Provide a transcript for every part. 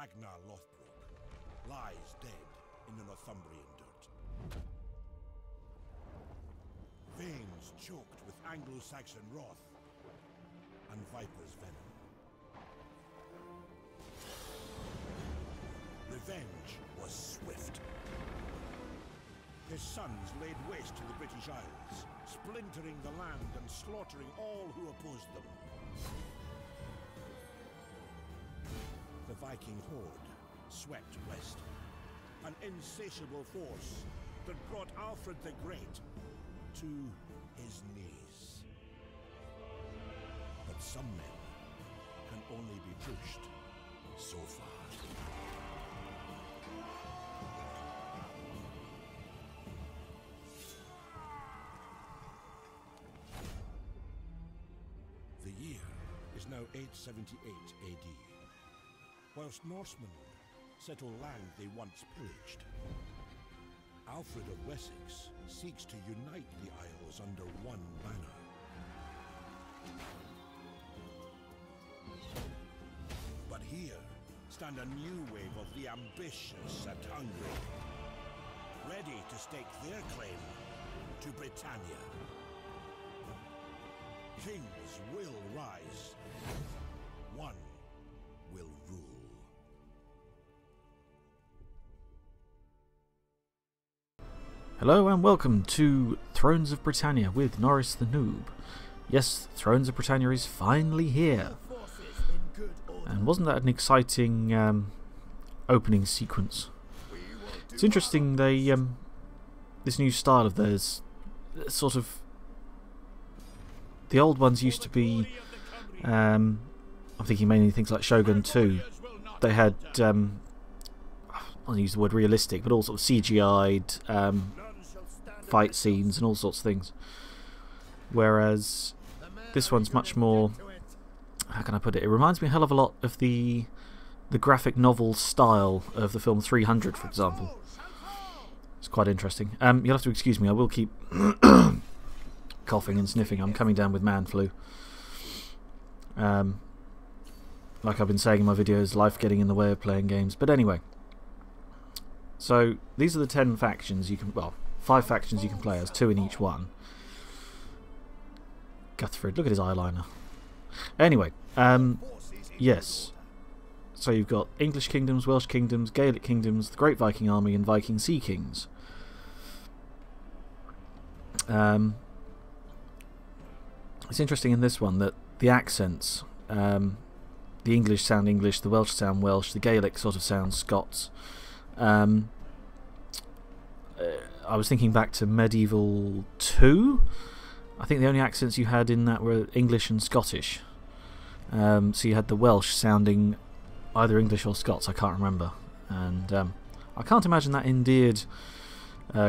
Ragnar Lothbrok lies dead in the Northumbrian dirt. Veins choked with Anglo-Saxon wrath and viper's venom. Revenge was swift. His sons laid waste to the British Isles, splintering the land and slaughtering all who opposed them. The Viking horde swept west, an insatiable force that brought Alfred the Great to his knees. But some men can only be pushed so far. The year is now 878 AD. Whilst Norsemen settle land they once pillaged, Alfred of Wessex seeks to unite the Isles under one banner. But here stand a new wave of the ambitious and hungry, ready to stake their claim to Britannia. Kings will rise. One will rule. Hello and welcome to Thrones of Britannia with Norris the Noob. Yes, Thrones of Britannia is finally here. And wasn't that an exciting opening sequence? It's interesting they this new style of theirs, sort of, the old ones used to be I'm thinking mainly things like Shogun 2. They had I'll use the word realistic, but all sort of CGI'd fight scenes and all sorts of things. Whereas this one's much more, how can I put it? It reminds me a hell of a lot of the graphic novel style of the film 300, for example. It's quite interesting. You'll have to excuse me, I will keep coughing and sniffing. I'm coming down with man flu. Like I've been saying in my videos, life getting in the way of playing games. But anyway, so these are the 10 factions you can, well, 5 factions you can play as, 2 in each one. Guthford, look at his eyeliner. Anyway, yes. So you've got English kingdoms, Welsh kingdoms, Gaelic kingdoms, the Great Viking Army, and Viking Sea Kings. It's interesting in this one that the accents, the English sound English, the Welsh sound Welsh, the Gaelic sort of sounds Scots. I was thinking back to Medieval 2. I think the only accents you had in that were English and Scottish. So you had the Welsh sounding either English or Scots, I can't remember. And I can't imagine that endeared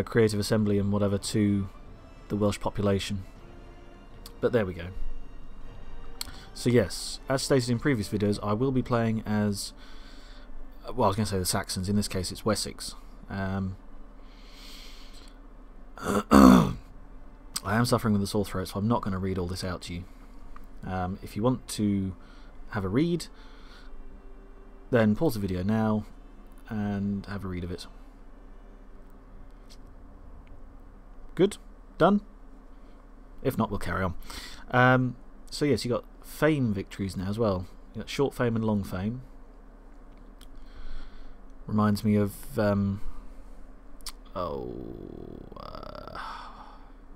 Creative Assembly and whatever to the Welsh population. But there we go. So yes, as stated in previous videos, I will be playing as, well, I was going to say the Saxons, in this case it's Wessex. I am suffering with a sore throat, so I'm not going to read all this out to you. If you want to have a read, then pause the video now and have a read of it. Good? Done? If not, we'll carry on. So yes, you got fame victories now as well. You got short fame and long fame. Reminds me of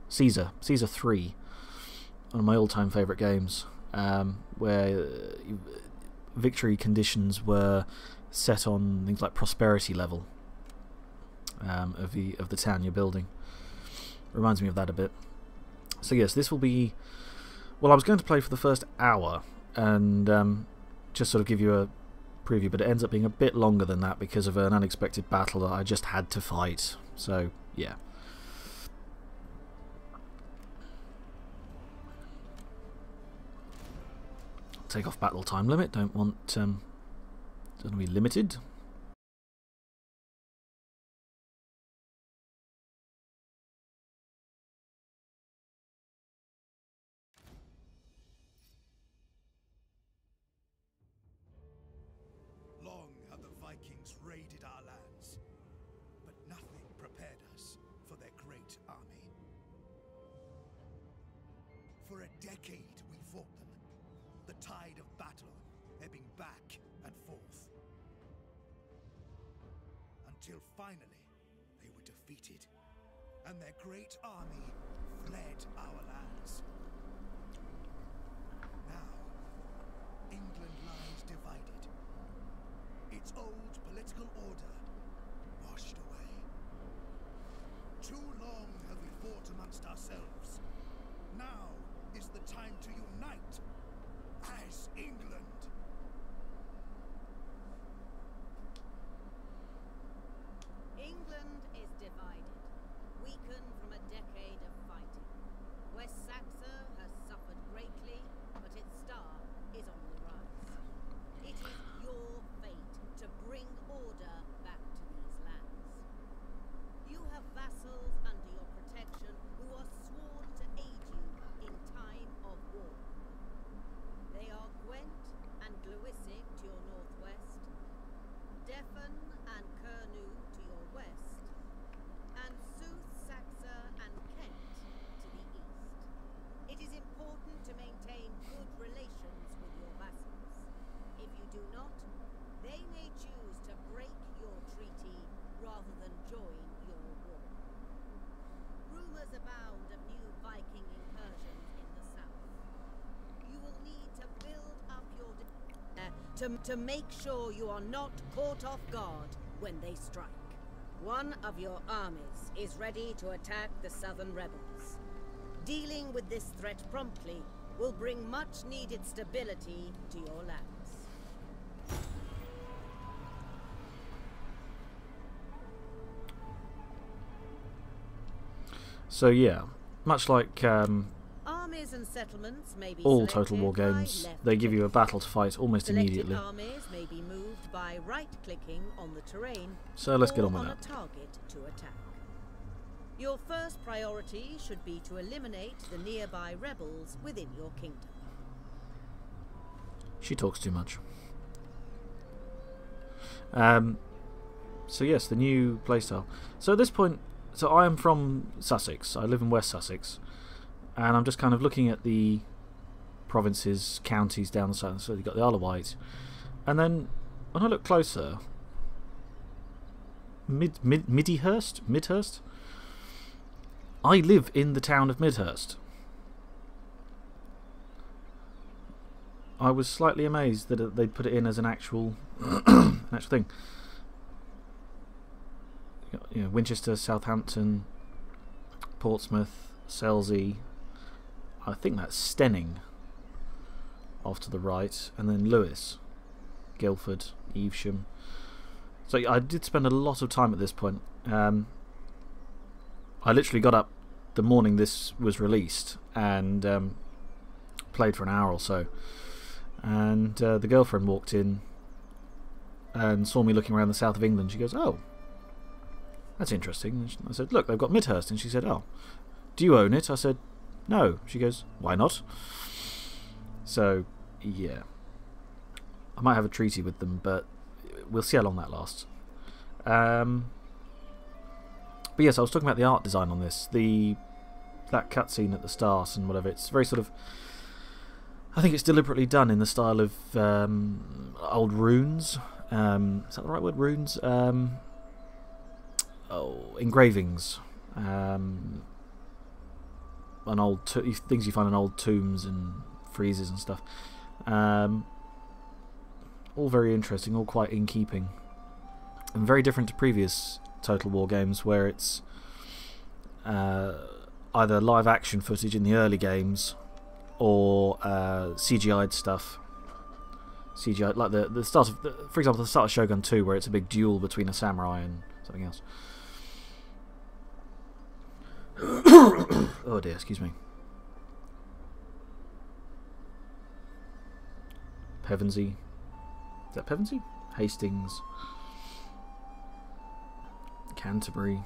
Caesar 3, one of my all-time favourite games, where victory conditions were set on things like prosperity level of the town you're building. Reminds me of that a bit. So yes, this will be, well, I was going to play for the first hour and just sort of give you a preview, but it ends up being a bit longer than that because of an unexpected battle that I just had to fight. So yeah. Take off battle time limit, don't want to be limited. Long have the For a decade we fought them, the tide of battle ebbing back and forth. Until finally they were defeated, and their great army fled our lands. Now, England lies divided. Its old political order washed away. Too long have we fought amongst ourselves. Now is the time to unite as England. England is divided, weakened from a decade of fighting. West Saxa has suffered greatly, but its star is on the rise. It is your fate to bring order back to these lands. You have vassals under your protection who are sworn to aid you in time of war. They are Gwent and Glewisic to your northwest, Defan and Kernu to your west, and Sooth, Saxa and Kent to the east. It is important to maintain good relations with your vassals. If you do not, they may choose to break your treaty rather than join your war. Rumors abound of new Viking incursions in the south. You will need to build up your to make sure you are not caught off guard when they strike. One of your armies is ready to attack the southern rebels. Dealing with this threat promptly will bring much needed stability to your lands. So yeah, much like Armies and settlements may be all Total War games, they give you a battle to fight almost immediately. Armies may be moved by right-clicking on the terrain. So let's get on with or that. a target to attack. Your first priority should be to eliminate the nearby rebels within your kingdom. She talks too much. So yes, the new playstyle. So at this point, so I am from Sussex. I live in West Sussex. And I'm just kind of looking at the provinces, counties down the side. So you've got the Isle of Wight. And then, when I look closer, Midhurst? I live in the town of Midhurst. I was slightly amazed that they'd put it in as an actual, thing. You know, Winchester, Southampton, Portsmouth, Selsey. I think that's Stenning off to the right, and then Lewis, Guildford, Evesham. So yeah, I did spend a lot of time at this point. I literally got up the morning this was released and played for an hour or so, and the girlfriend walked in and saw me looking around the south of England. She goes, "Oh, that's interesting." And I said, "Look, they've got Midhurst." And she said, "Oh, do you own it?" I said, "No." She goes, "Why not?" So, yeah. I might have a treaty with them, but we'll see how long that lasts. But yes, I was talking about the art design on this. That cutscene at the start and whatever, it's very sort of... I think it's deliberately done in the style of old runes. Is that the right word? Runes? Engravings. On old things you find in old tombs and friezes and stuff. All very interesting, all quite in keeping, and very different to previous Total War games where it's either live action footage in the early games or CGI'd stuff. CGI, like the start of, for example, the start of Shogun 2, where it's a big duel between a samurai and something else. Oh dear, excuse me. Pevensey. Is that Pevensey? Hastings. Canterbury.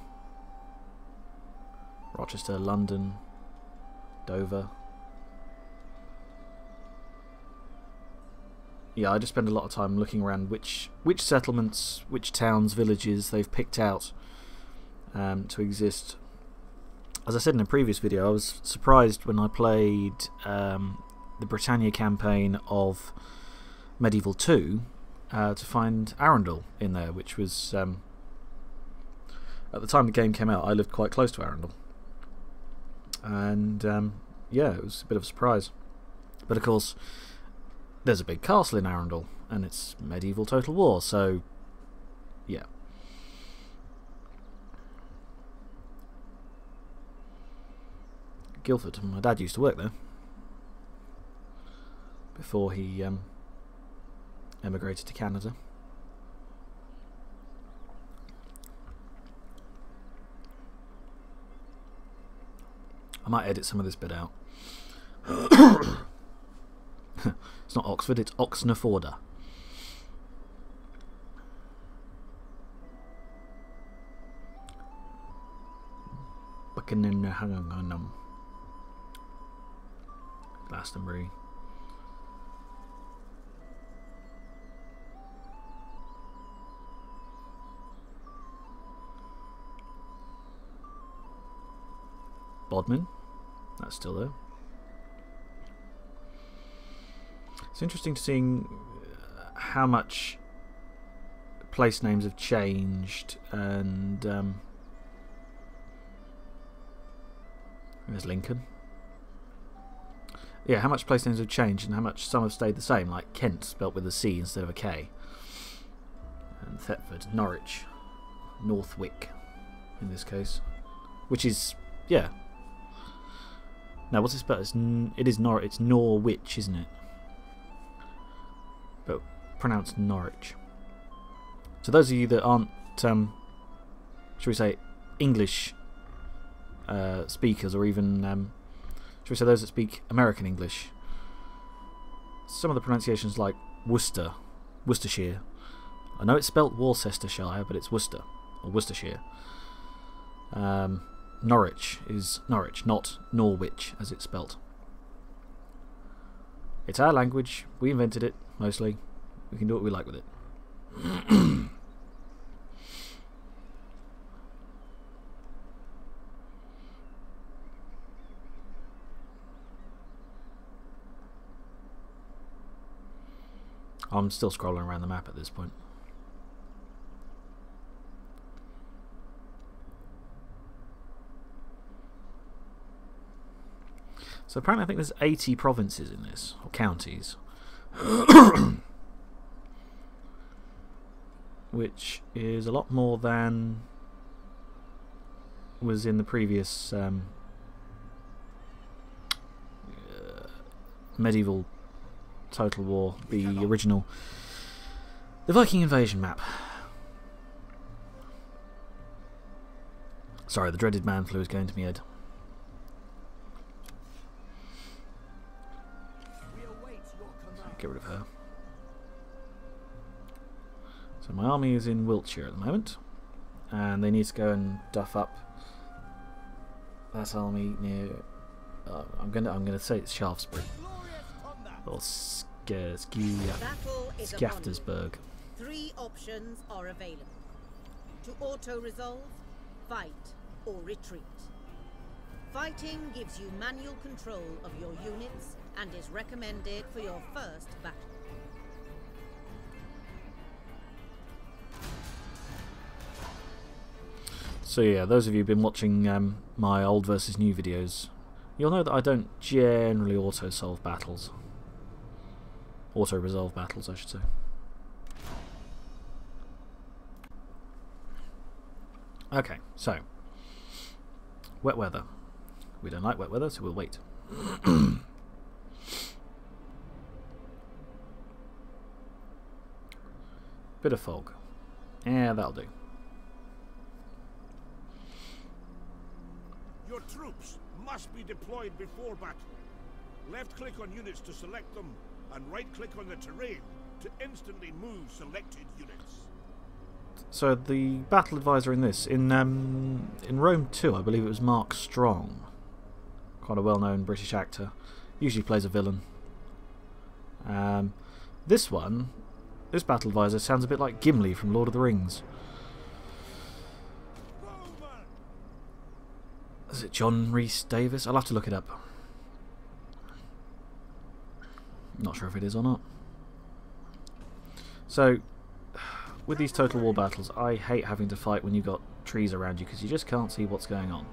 Rochester, London. Dover. Yeah, I just spend a lot of time looking around which settlements, which towns, villages they've picked out to exist. as I said in a previous video, I was surprised when I played the Britannia campaign of Medieval 2 to find Arundel in there, which was, at the time the game came out, I lived quite close to Arundel. And yeah, it was a bit of a surprise. But of course, there's a big castle in Arundel, and it's medieval Total War, so yeah. Guildford. My dad used to work there before he emigrated to Canada. I might edit some of this bit out. It's not Oxford, it's Oxnaforda. Glastonbury. Bodmin, that's still there. It's interesting to see how much place names have changed, and there's Lincoln. Yeah, how much place names have changed and how much some have stayed the same, like Kent spelt with a C instead of a K, and Thetford, Norwich, Northwick in this case, which is, yeah. Now what's it spelled? It is Norwich. It's Norwich, isn't it? But pronounced Norwich. So those of you that aren't, shall we say, English speakers, or even, shall we say, those that speak American English, some of the pronunciations like Worcester, Worcestershire. I know it's spelt Worcestershire, but it's Worcester, or Worcestershire. Norwich is Norwich, not Norwich as it's spelt. It's our language, we invented it, mostly. We can do what we like with it. I'm still scrolling around the map at this point. So apparently I think there's 80 provinces in this, or counties. Which is a lot more than was in the previous medieval Total War, the original, the Viking invasion map. Sorry, the dreaded man flu is going to my head. Get rid of her. So my army is in Wiltshire at the moment, and they need to go and duff up that army near. I'm gonna say it's Shaftesbury or Skaftersburg. 3 options are available: to auto-resolve, fight, or retreat. Fighting gives you manual control of your units and is recommended for your first battle. So yeah, those of you who've been watching my old versus new videos, you'll know that I don't generally auto-solve battles. Auto-resolve battles, I should say. Okay, so wet weather. We don't like wet weather, so we'll wait. Bit of fog. Yeah, that'll do. Your troops must be deployed before battle. Left-click on units to select them, and right-click on the terrain to instantly move selected units. So the battle advisor in this, in Rome 2, I believe it was Mark Strong, quite a well-known British actor, usually plays a villain. This one, this battle advisor sounds a bit like Gimli from Lord of the Rings. Is it John Rhys Davis? I'll have to look it up. Not sure if it is or not. So, with these Total War battles, I hate having to fight when you've got trees around you because you just can't see what's going on.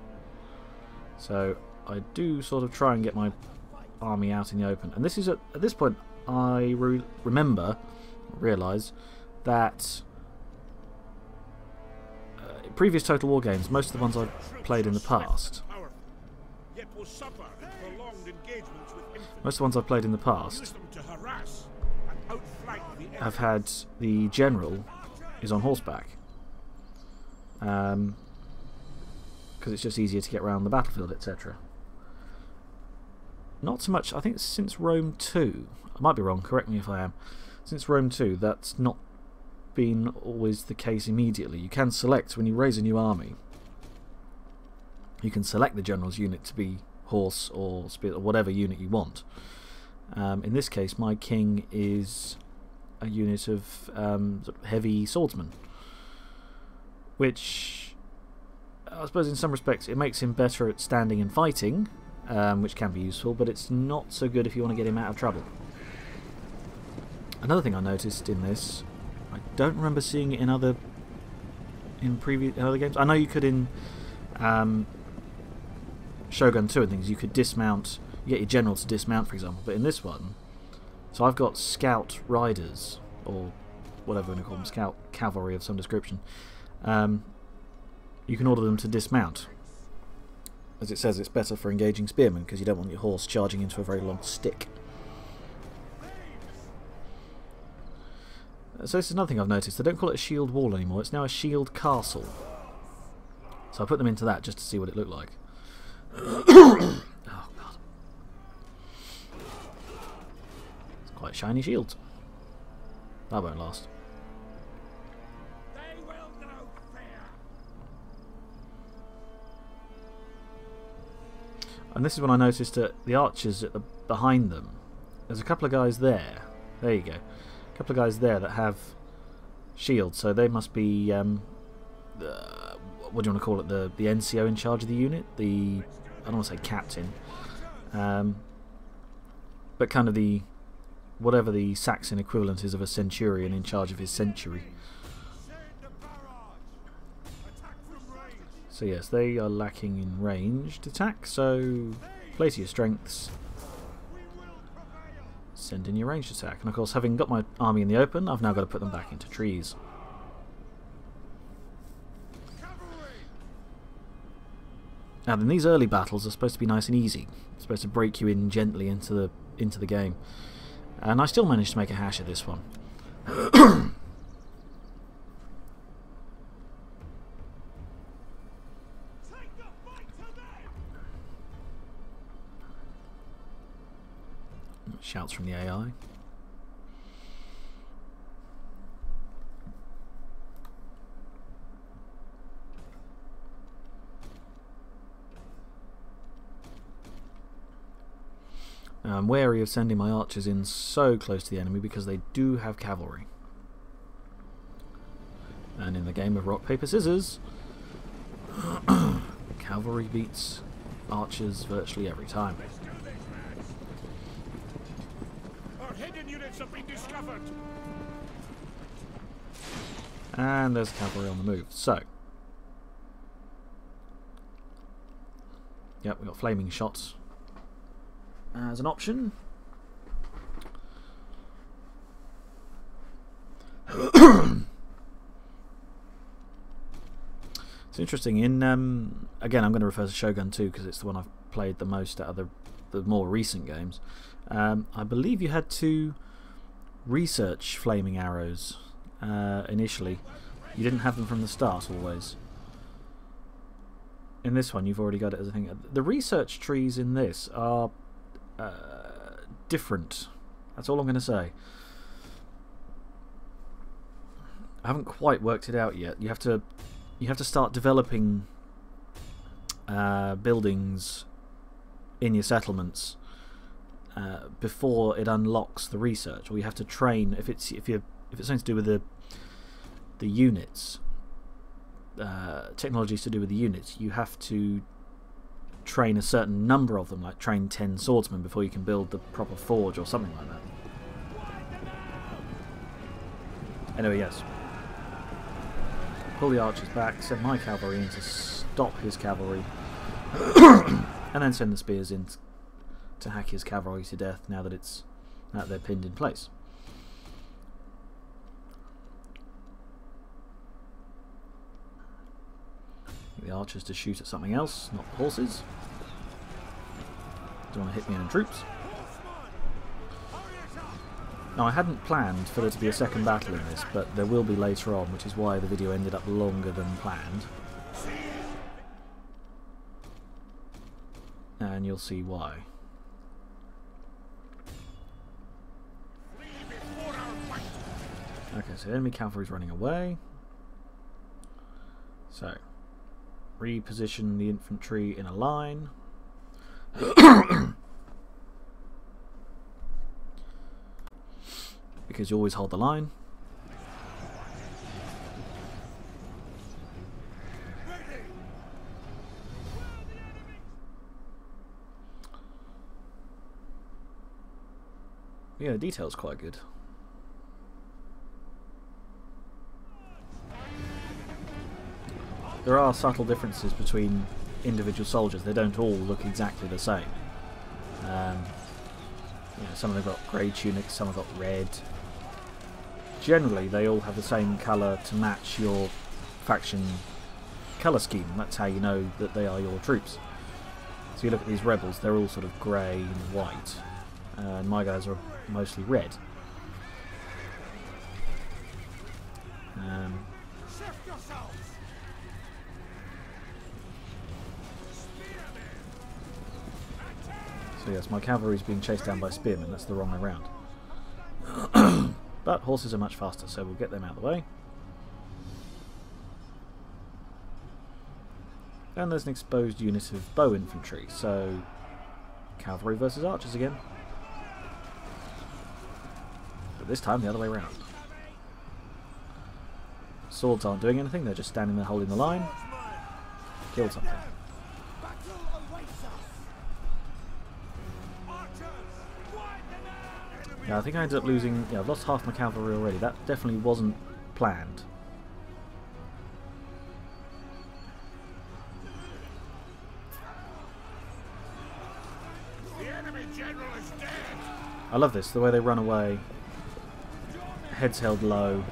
So, I do sort of try and get my army out in the open. And this is at this point, I realise that in previous Total War games, most of the ones I've played in the past, have had the general is on horseback, because it's just easier to get around the battlefield, etc. Not so much, I think since Rome 2, I might be wrong, correct me if I am, since Rome 2 that's not been always the case immediately. You can select, when you raise a new army, you can select the general's unit to be horse or spear or whatever unit you want. In this case my king is a unit of sort of heavy swordsmen, which I suppose in some respects it makes him better at standing and fighting, which can be useful, but it's not so good if you want to get him out of trouble. Another thing I noticed in this, I don't remember seeing it in other games. I know you could in Shogun 2 and things, you could dismount, you get your general to dismount for example, but in this one, so I've got scout riders, or whatever you want to call them, scout cavalry of some description. You can order them to dismount. As it says, it's better for engaging spearmen because you don't want your horse charging into a very long stick. So this is another thing I've noticed. They don't call it a shield wall anymore, it's now a shield castle. So I put them into that just to see what it looked like. Oh god. It's quite shiny shields. That won't last. They will know fear. And this is when I noticed that the archers at the behind them, there's a couple of guys there. There you go. A couple of guys there that have shields, so they must be what do you want to call it? The NCO in charge of the unit. I don't want to say captain, but kind of the whatever the Saxon equivalent is of a centurion in charge of his century. So yes, they are lacking in ranged attack, so play to your strengths, send in your ranged attack. And of course, having got my army in the open, I've now got to put them back into trees. Now then, these early battles are supposed to be nice and easy. It's supposed to break you in gently into the game. And I still managed to make a hash of this one. Shouts from the AI. I'm wary of sending my archers in so close to the enemy because they do have cavalry. And in the game of rock, paper, scissors, cavalry beats archers virtually every time. Our hidden units have been discovered. And there's cavalry on the move. So, yep, we've got flaming shots as an option. It's interesting. In again, I'm going to refer to Shogun 2 because it's the one I've played the most out of the more recent games. I believe you had to research flaming arrows initially. You didn't have them from the start always. In this one, you've already got it as a thing. The research trees in this are different. That's all I'm going to say. I haven't quite worked it out yet. You have to start developing buildings in your settlements before it unlocks the research, or you have to train. If it's something to do with the units, technologies to do with the units, you have to train a certain number of them, like train 10 swordsmen before you can build the proper forge or something like that. Anyway, yes. Pull the archers back, send my cavalry in to stop his cavalry, and then send the spears in to hack his cavalry to death now that they're pinned in place. Get the archers to shoot at something else, not the horses. Don't want to hit me in troops. Now, I hadn't planned for there to be a second battle in this, but there will be later on, which is why the video ended up longer than planned. And you'll see why. Okay, so enemy cavalry's running away. So, reposition the infantry in a line. Because you always hold the line. Yeah, the detail's quite good. There are subtle differences between individual soldiers. They don't all look exactly the same. You know, some of them got grey tunics, some have got red. Generally, they all have the same colour to match your faction colour scheme. That's how you know that they are your troops. So you look at these rebels, they're all sort of grey and white. And my guys are mostly red. So yes, my cavalry is being chased down by spearmen. That's the wrong way round. But horses are much faster, so we'll get them out of the way. And there's an exposed unit of bow infantry, so cavalry versus archers again. But this time the other way round. Swords aren't doing anything, they're just standing there holding the line. Kill something. Yeah, I think I ended up losing... Yeah, I've lost half my cavalry already. That definitely wasn't planned. The enemy general is dead. I love this, the way they run away. Heads held low.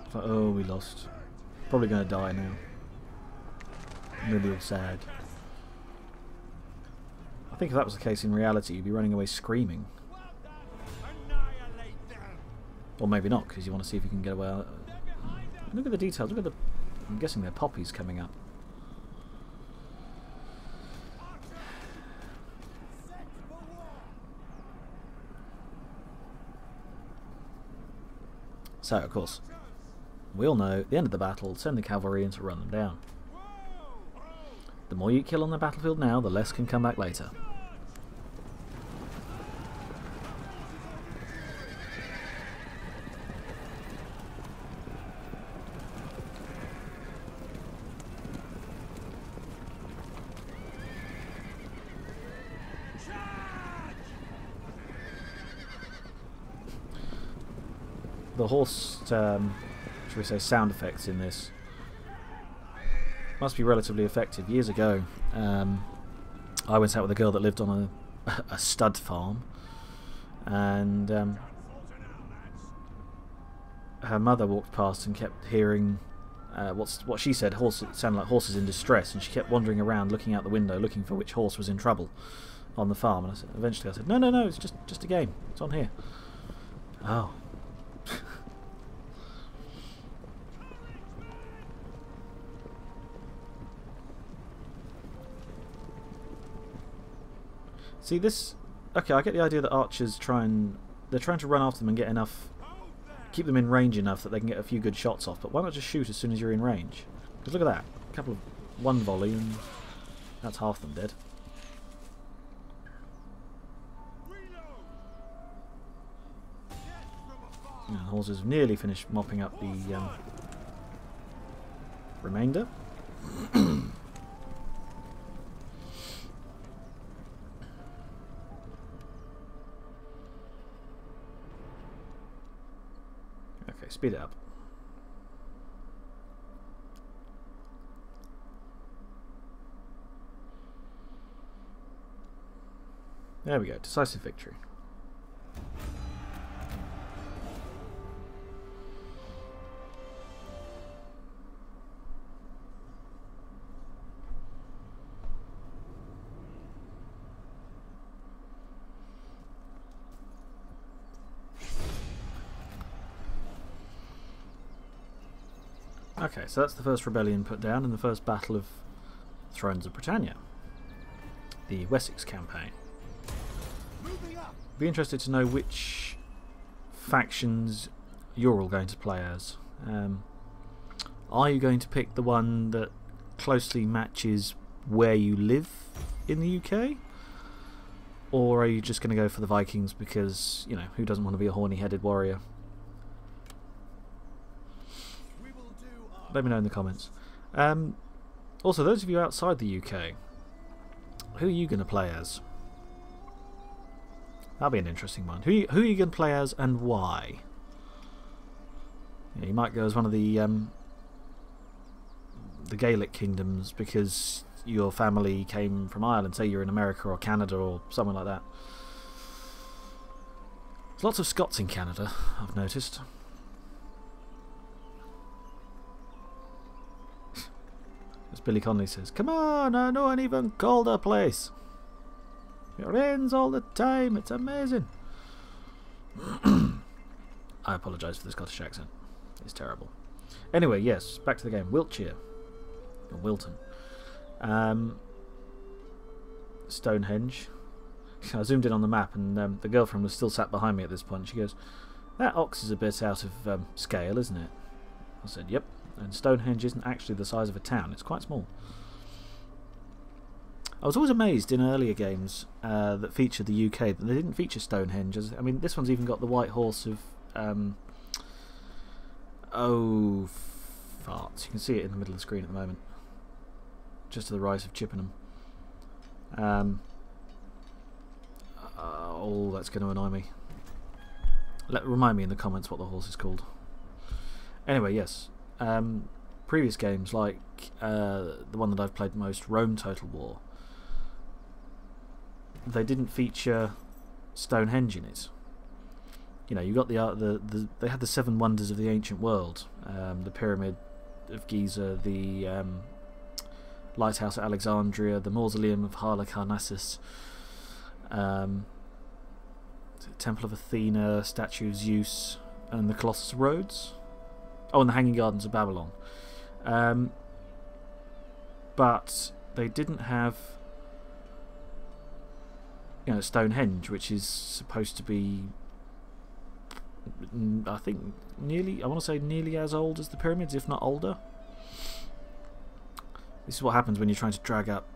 It's like, oh, we lost. Probably going to die now. Really all sad. I think if that was the case in reality, you'd be running away screaming. Or maybe not, because you want to see if you can get away. Look at the details. Look at the... I'm guessing they're poppies coming up. So, of course, we all know, at the end of the battle, send the cavalry in to run them down. The more you kill on the battlefield now, the less can come back later. The horse, should we say, sound effects in this must be relatively effective. Years ago, I went out with a girl that lived on a stud farm, and her mother walked past and kept hearing what she said. It sounded like horses in distress, and she kept wandering around, looking out the window, looking for which horse was in trouble on the farm. And eventually, I said, "No, it's just a game. It's on here." Oh. See this? Okay, I get the idea that archers they're trying to run after them and get enough, keep them in range enough that they can get a few good shots off. But why not just shoot as soon as you're in range? Because look at that, one volley and that's half them dead. Yeah, the horses have nearly finished mopping up the remainder. Okay, speed it up. There we go, decisive victory. Okay, so that's the first rebellion put down in the first battle of Thrones of Britannia, the Wessex campaign. Be interested to know which factions you're all going to play as. Are you going to pick the one that closely matches where you live in the UK? Or are you just going to go for the Vikings because, you know, who doesn't want to be a horny-headed warrior? Let me know in the comments. Also, those of you outside the UK, who are you going to play as? That'll be an interesting one. Who are you going to play as and why? Yeah, you might go as one of the Gaelic kingdoms because your family came from Ireland. Say you're in America or Canada or something like that. There's lots of Scots in Canada, I've noticed. As Billy Connolly says, "Come on, I know an even colder place. It rains all the time, it's amazing." I apologise for the Scottish accent. It's terrible. Anyway, yes, back to the game. Wiltshire. Or Wilton. Stonehenge. I zoomed in on the map and the girlfriend was still sat behind me at this point. She goes, "That ox is a bit out of scale, isn't it?" I said, "Yep." And Stonehenge isn't actually the size of a town. It's quite small. I was always amazed in earlier games that featured the UK that they didn't feature Stonehenge. I mean, this one's even got the white horse of... oh, farts. You can see it in the middle of the screen at the moment. Just to the right of Chippenham. Oh, that's going to annoy me. Remind me in the comments what the horse is called. Anyway, yes. Previous games, like the one that I've played most, Rome Total War, they didn't feature Stonehenge in it. You know, you got they had the 7 wonders of the ancient world, the Pyramid of Giza, the Lighthouse at Alexandria, the Mausoleum of Halicarnassus, Temple of Athena, Statue of Zeus, and the Colossus of Rhodes. Oh, and the Hanging Gardens of Babylon. But they didn't have, you know, Stonehenge, which is supposed to be, I think, I want to say nearly as old as the pyramids, if not older. This is what happens when you're trying to drag up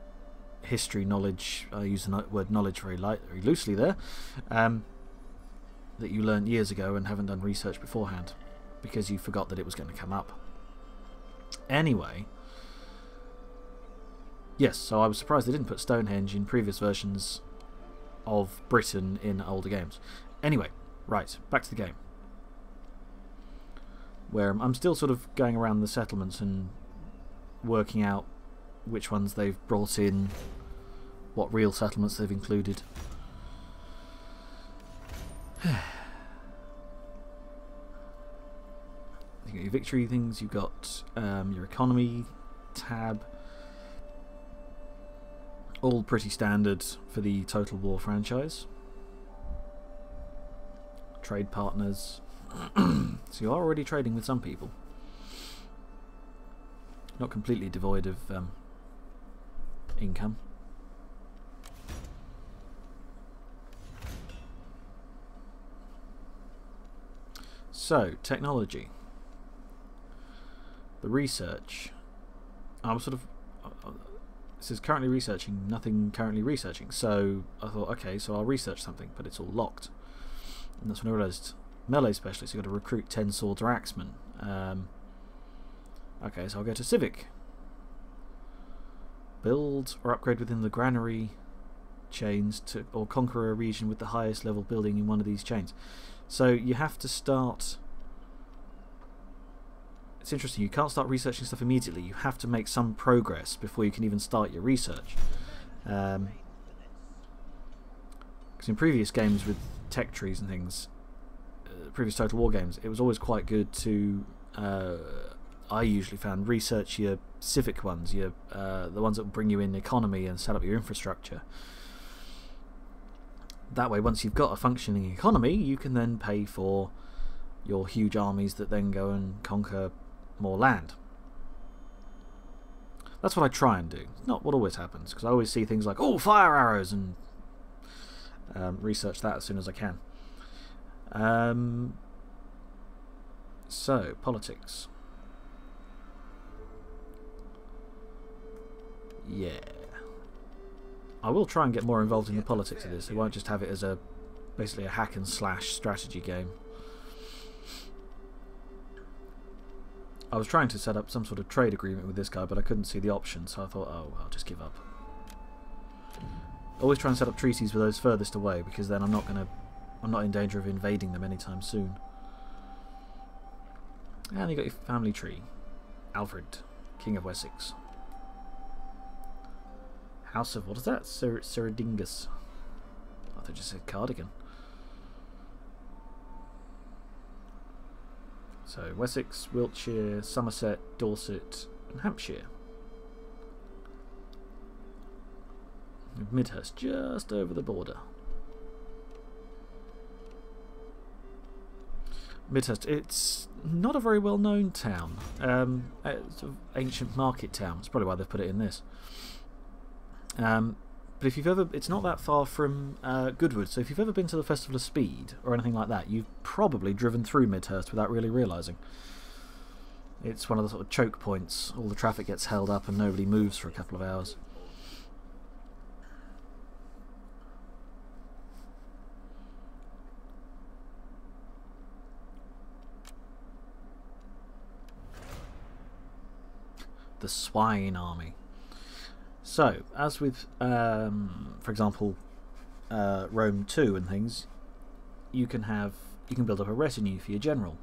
history knowledge. I use the word knowledge very loosely there. That you learned years ago and haven't done research beforehand, because you forgot that it was going to come up. Anyway, yes, so I was surprised they didn't put Stonehenge in previous versions of Britain in older games. Anyway, right, back to the game, where I'm still sort of going around the settlements and working out which ones they've brought in, what real settlements they've included. You got your victory things, you've got your economy tab, all pretty standard for the Total War franchise. Trade partners, so you are already trading with some people, not completely devoid of income. So, technology. The research. I'm sort of... it says currently researching, nothing currently researching. So, I thought, okay, so I'll research something, but it's all locked. And that's when I realised, melee specialist, you've got to recruit 10 swords or axemen. Okay, so I'll go to Civic. Build or upgrade within the granary chains to, or conquer a region with the highest level building in one of these chains. So you have to start. It's interesting, you can't start researching stuff immediately. You have to make some progress before you can even start your research. Because in previous games with tech trees and things, previous Total War games, it was always quite good to, I usually found, research your civic ones, your the ones that will bring you in economy and set up your infrastructure. That way, once you've got a functioning economy, you can then pay for your huge armies that then go and conquer more land. That's what I try and do. It's not what always happens, because I always see things like, oh, fire arrows, and research that as soon as I can. So, politics. Yeah. I will try and get more involved in the politics of this. I won't just have it as a basically a hack and slash strategy game. I was trying to set up some sort of trade agreement with this guy, but I couldn't see the option, so I thought, oh, I'll just give up. Always try and set up treaties with those furthest away, because then I'm not in danger of invading them anytime soon. And you got your family tree. Alfred, King of Wessex. House of, what is that? Cerridingus. I thought it just said Cardigan. So, Wessex, Wiltshire, Somerset, Dorset, and Hampshire. Midhurst, just over the border. Midhurst, it's not a very well known town. It's an ancient market town. That's probably why they've put it in this. But if you've ever, it's not that far from Goodwood, so if you've ever been to the Festival of Speed or anything like that, you've probably driven through Midhurst without really realising. It's one of the sort of choke points. All the traffic gets held up and nobody moves for a couple of hours. The Swine Army. So, as with, for example, Rome 2 and things, you can build up a retinue for your general.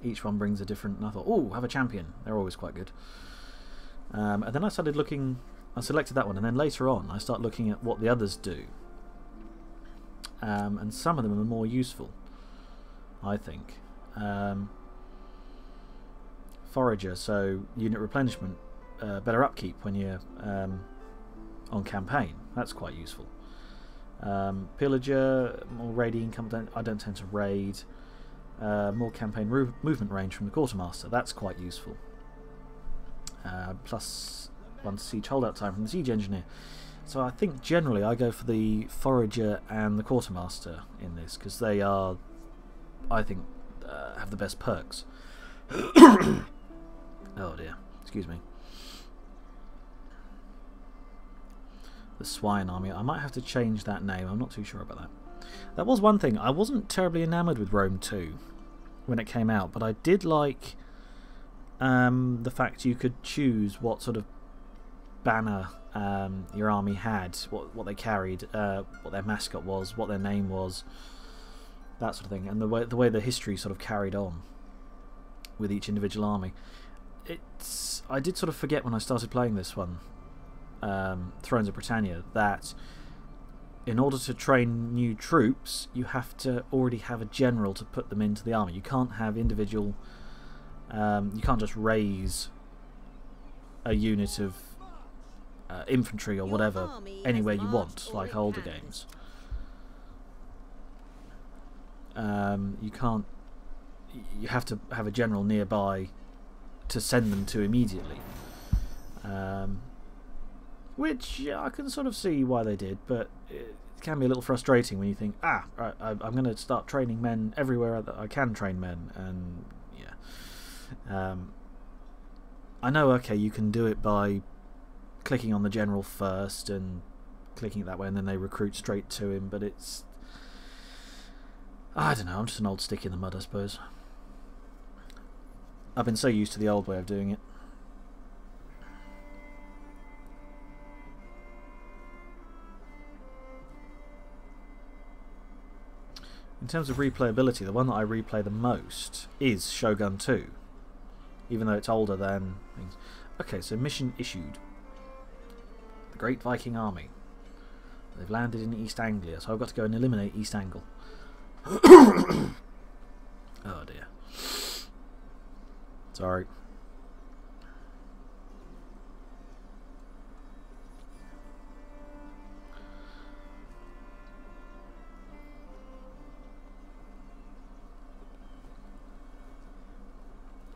Each one brings a different. And I thought, oh, have a champion. They're always quite good. And then I started looking. I selected that one, and then later on, I start looking at what the others do. And some of them are more useful, I think. Forager, so unit replenishment. Better upkeep when you're on campaign. That's quite useful. Pillager, more raiding income. I don't tend to raid. More campaign movement range from the quartermaster. That's quite useful. Plus one siege holdout time from the siege engineer. So I think generally I go for the forager and the quartermaster in this, because they are, I think, have the best perks. Oh dear, excuse me. The Swine Army. I might have to change that name. I'm not too sure about that. That was one thing. I wasn't terribly enamoured with Rome 2 when it came out, but I did like the fact you could choose what sort of banner your army had, what they carried, what their mascot was, what their name was, that sort of thing, and the way the history sort of carried on with each individual army. I did sort of forget when I started playing this one, Thrones of Britannia, that in order to train new troops you have to already have a general to put them into the army. You can't have individual, you can't just raise a unit of infantry or whatever anywhere you want, like older games. You can't, you have to have a general nearby to send them to immediately. Which I can sort of see why they did, but it can be a little frustrating when you think, right, I'm going to start training men everywhere that I can train men, and yeah. I know, okay, you can do it by clicking on the general first and clicking it that way, and then they recruit straight to him, but it's, I don't know, I'm just an old stick in the mud, I suppose. I've been so used to the old way of doing it. In terms of replayability, the one that I replay the most is Shogun 2, even though it's older than things. Okay, so mission issued. The Great Viking Army. They've landed in East Anglia, so I've got to go and eliminate East Angle. Oh dear. Sorry.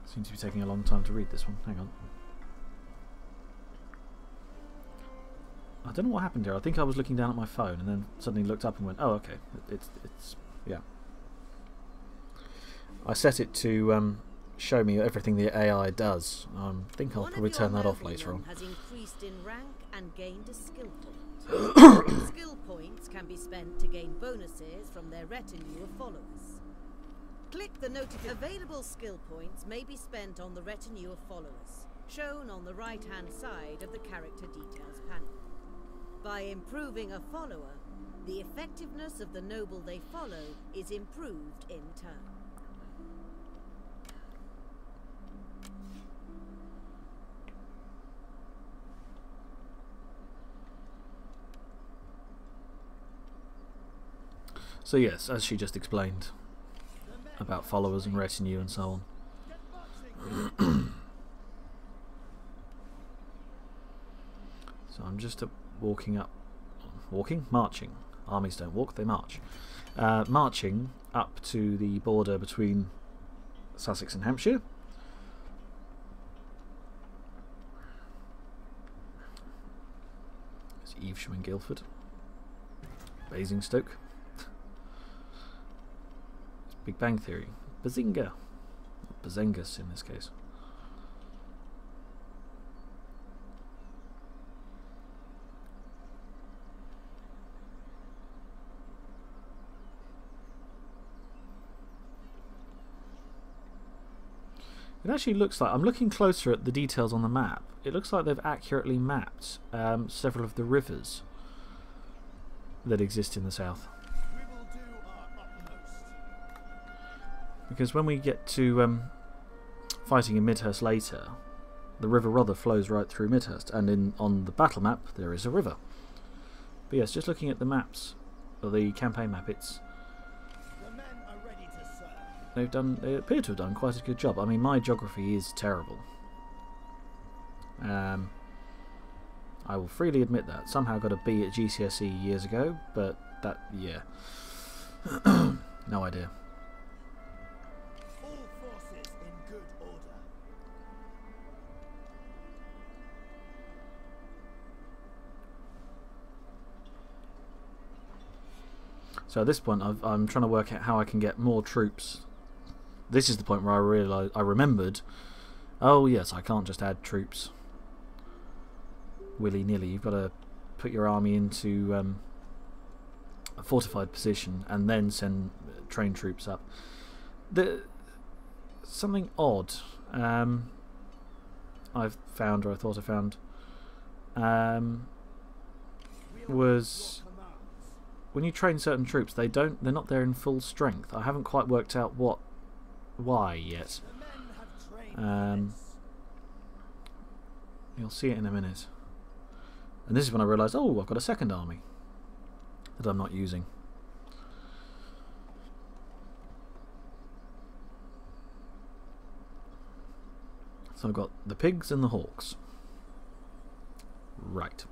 Seems to be taking a long time to read this one. Hang on. I don't know what happened here. I think I was looking down at my phone and then suddenly looked up and went, oh, okay. It's yeah. I set it to show me everything the AI does. I think I'll probably turn that off later on. Has increased in rank and gained a skill point. Skill points can be spent to gain bonuses from their retinue of followers. Click the notification. Available skill points may be spent on the retinue of followers, shown on the right-hand side of the character details panel. By improving a follower, the effectiveness of the noble they follow is improved in turn. So yes, as she just explained, about followers and retinue and so on. So I'm just marching. Armies don't walk, they march. Marching up to the border between Sussex and Hampshire. There's Evesham and Guildford. Basingstoke. Big Bang Theory. Bazinga. Bazengus in this case. It actually looks like, I'm looking closer at the details on the map, it looks like they've accurately mapped several of the rivers that exist in the south. Because when we get to fighting in Midhurst later, the River Rother flows right through Midhurst, and on the battle map there is a river. But yes, just looking at the maps, or the campaign map, it's they appear to have done quite a good job. I mean, my geography is terrible. I will freely admit that. Somehow got a B at GCSE years ago, but that, yeah. No idea. So at this point, I'm trying to work out how I can get more troops. This is the point where I remembered, oh yes, I can't just add troops willy-nilly. You've got to put your army into a fortified position and then send trained troops up. Something odd I've found, or I thought I found, was when you train certain troops, they're not there in full strength. I haven't quite worked out why yet. You'll see it in a minute. And this is when I realised, oh, I've got a second army that I'm not using. So I've got the pigs and the hawks. Right.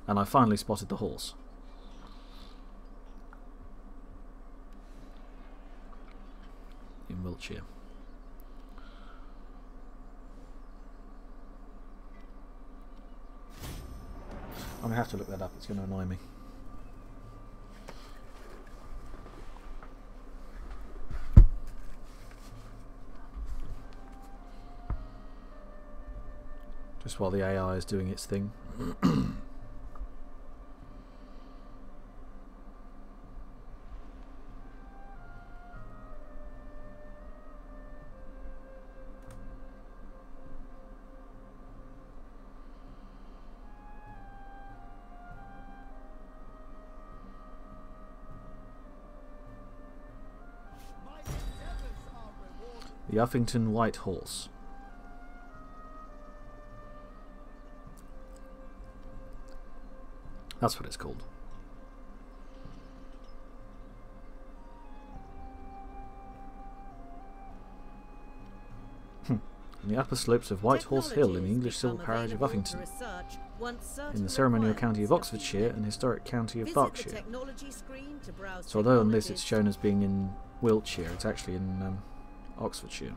And I finally spotted the horse. In Wiltshire. I'm going to have to look that up, it's going to annoy me. Just while the AI is doing its thing. The Uffington White Horse. That's what it's called. On the upper slopes of White Horse Hill in the English civil parish of Uffington, in the ceremonial county of Oxfordshire and historic county of Berkshire. So although on this it's shown as being in Wiltshire, it's actually in Oxfordshire.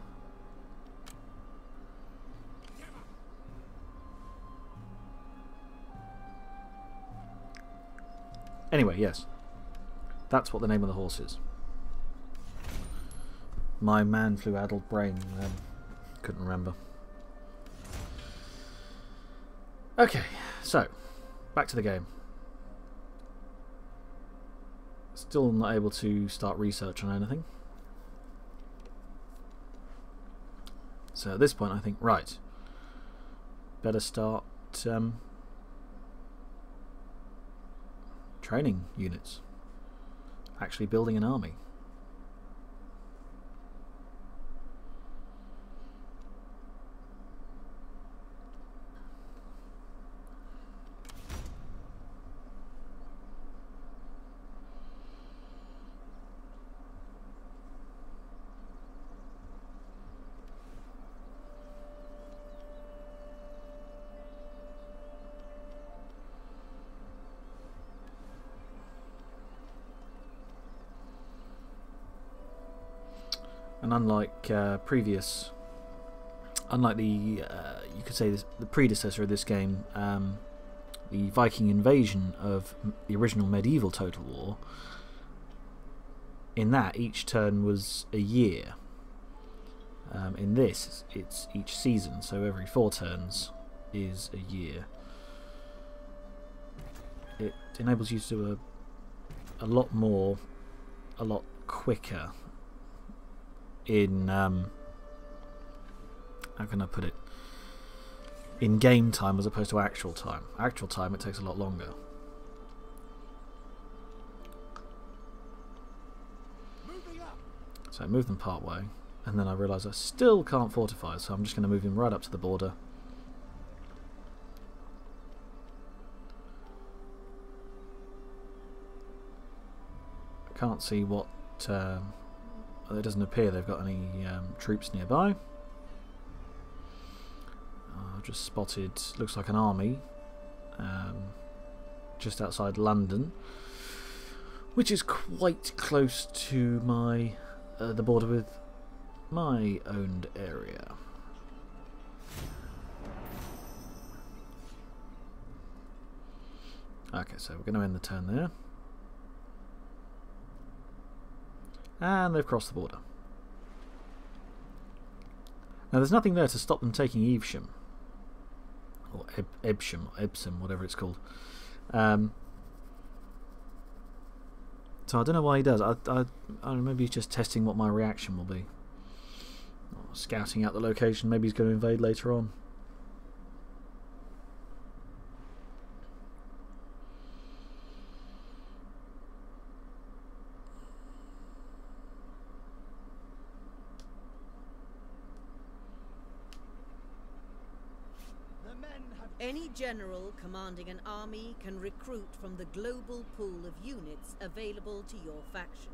Anyway, yes. That's what the name of the horse is. My man-flu-addled brain couldn't remember. Okay, so, back to the game. Still not able to start research on anything. So at this point I think, right, better start training units. Actually building an army. And unlike unlike the you could say the predecessor of this game, the Viking invasion of the original medieval Total War, in that each turn was a year. In this, it's each season, so every 4 turns is a year. It enables you to do a lot more, a lot quicker. In how can I put it? In game time as opposed to actual time. Actual time it takes a lot longer. So I move them part way, and then I realise I still can't fortify, so I'm just going to move him right up to the border. I can't see what. It doesn't appear they've got any troops nearby. I've just spotted, looks like an army just outside London, which is quite close to my the border with my owned area. Okay, so we're going to end the turn there. And they've crossed the border. Now there's nothing there to stop them taking Evesham. Or Ebsham, whatever it's called. So I don't know why he does. I don't know, maybe he's just testing what my reaction will be. Or scouting out the location, maybe he's going to invade later on. Any general commanding an army can recruit from the global pool of units available to your faction,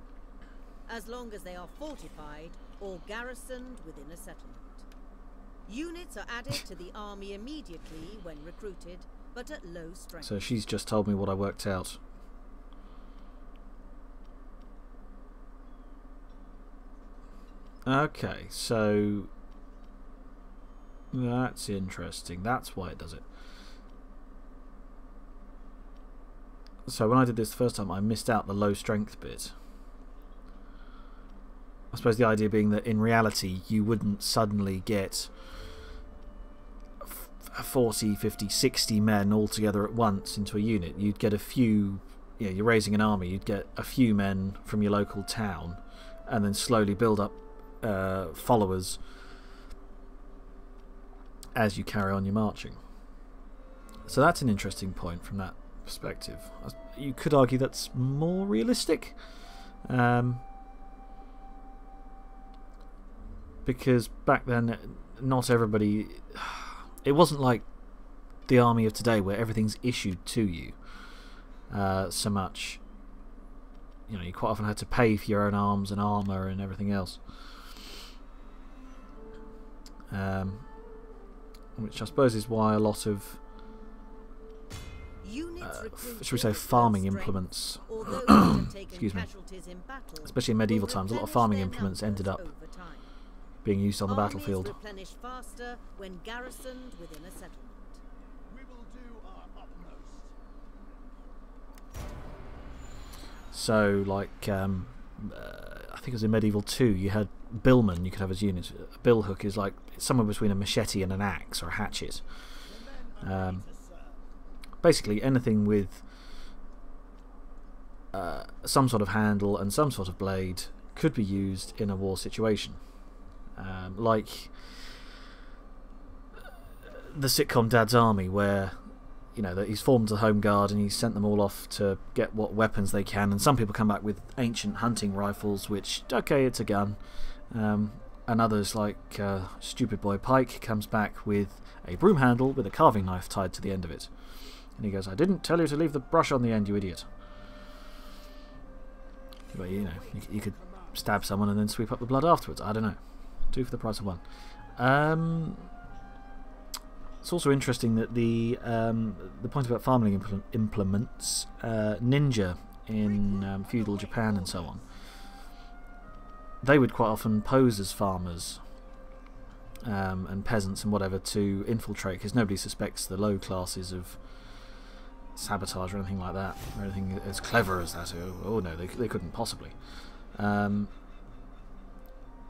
as long as they are fortified or garrisoned within a settlement. Units are added to the army immediately when recruited, but at low strength. So she's just told me what I worked out. Okay, so that's interesting. That's why it does it. So when I did this the first time, I missed out the low strength bit. I suppose the idea being that in reality you wouldn't suddenly get 40, 50, 60 men all together at once into a unit. You'd get a few, you know, you're raising an army, you'd get a few men from your local town and then slowly build up followers as you carry on your marching. So that's an interesting point from that perspective. You could argue that's more realistic, but because back then, not everybody... It wasn't like the army of today where everything's issued to you so much. You know, you quite often had to pay for your own arms and armour and everything else. Which I suppose is why a lot of should we say farming implements excuse me, especially in medieval times, a lot of farming implements ended up being used on the battlefield. So like I think it was in Medieval 2 you had billmen you could have as units. A bill hook is like somewhere between a machete and an axe or a hatchet. Basically anything with some sort of handle and some sort of blade could be used in a war situation. Like the sitcom Dad's Army, where you know that he's formed the Home Guard and he's sent them all off to get what weapons they can, and some people come back with ancient hunting rifles, which, okay, it's a gun, and others like Stupid Boy Pike comes back with a broom handle with a carving knife tied to the end of it, and he goes, "I didn't tell you to leave the brush on the end, you idiot." But you know, you could stab someone and then sweep up the blood afterwards. I don't know. 2 for the price of 1. It's also interesting that the point about farming implements, ninja in feudal Japan and so on, they would quite often pose as farmers and peasants and whatever to infiltrate, because nobody suspects the low classes of sabotage or anything like that, or anything as clever as that. Oh no, they couldn't possibly.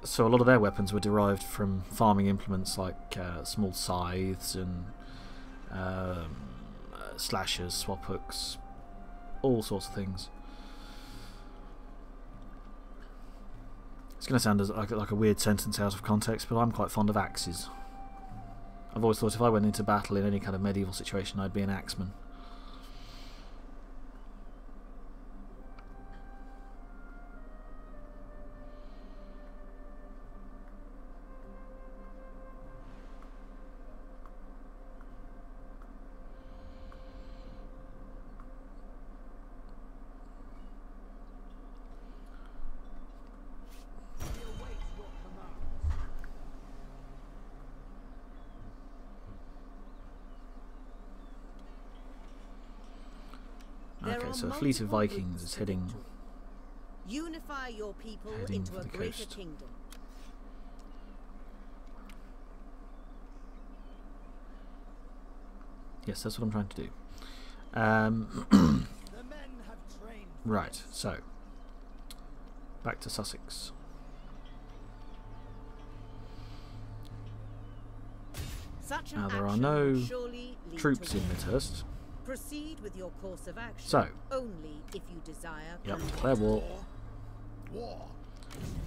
So a lot of their weapons were derived from farming implements like small scythes and slashers, swap hooks, all sorts of things. It's going to sound like a weird sentence out of context, but I'm quite fond of axes. I've always thought if I went into battle in any kind of medieval situation, I'd be an axeman. Okay, so a fleet of Vikings is heading Unify your people into for a the greater coast. kingdom. Yes, that's what I'm trying to do. The men have trained. Right, so back to Sussex. Such an Now there are action no will surely lead troops to in war. Midhurst. Proceed with your course of action. So, only if you desire. yep, combat. declare war. War.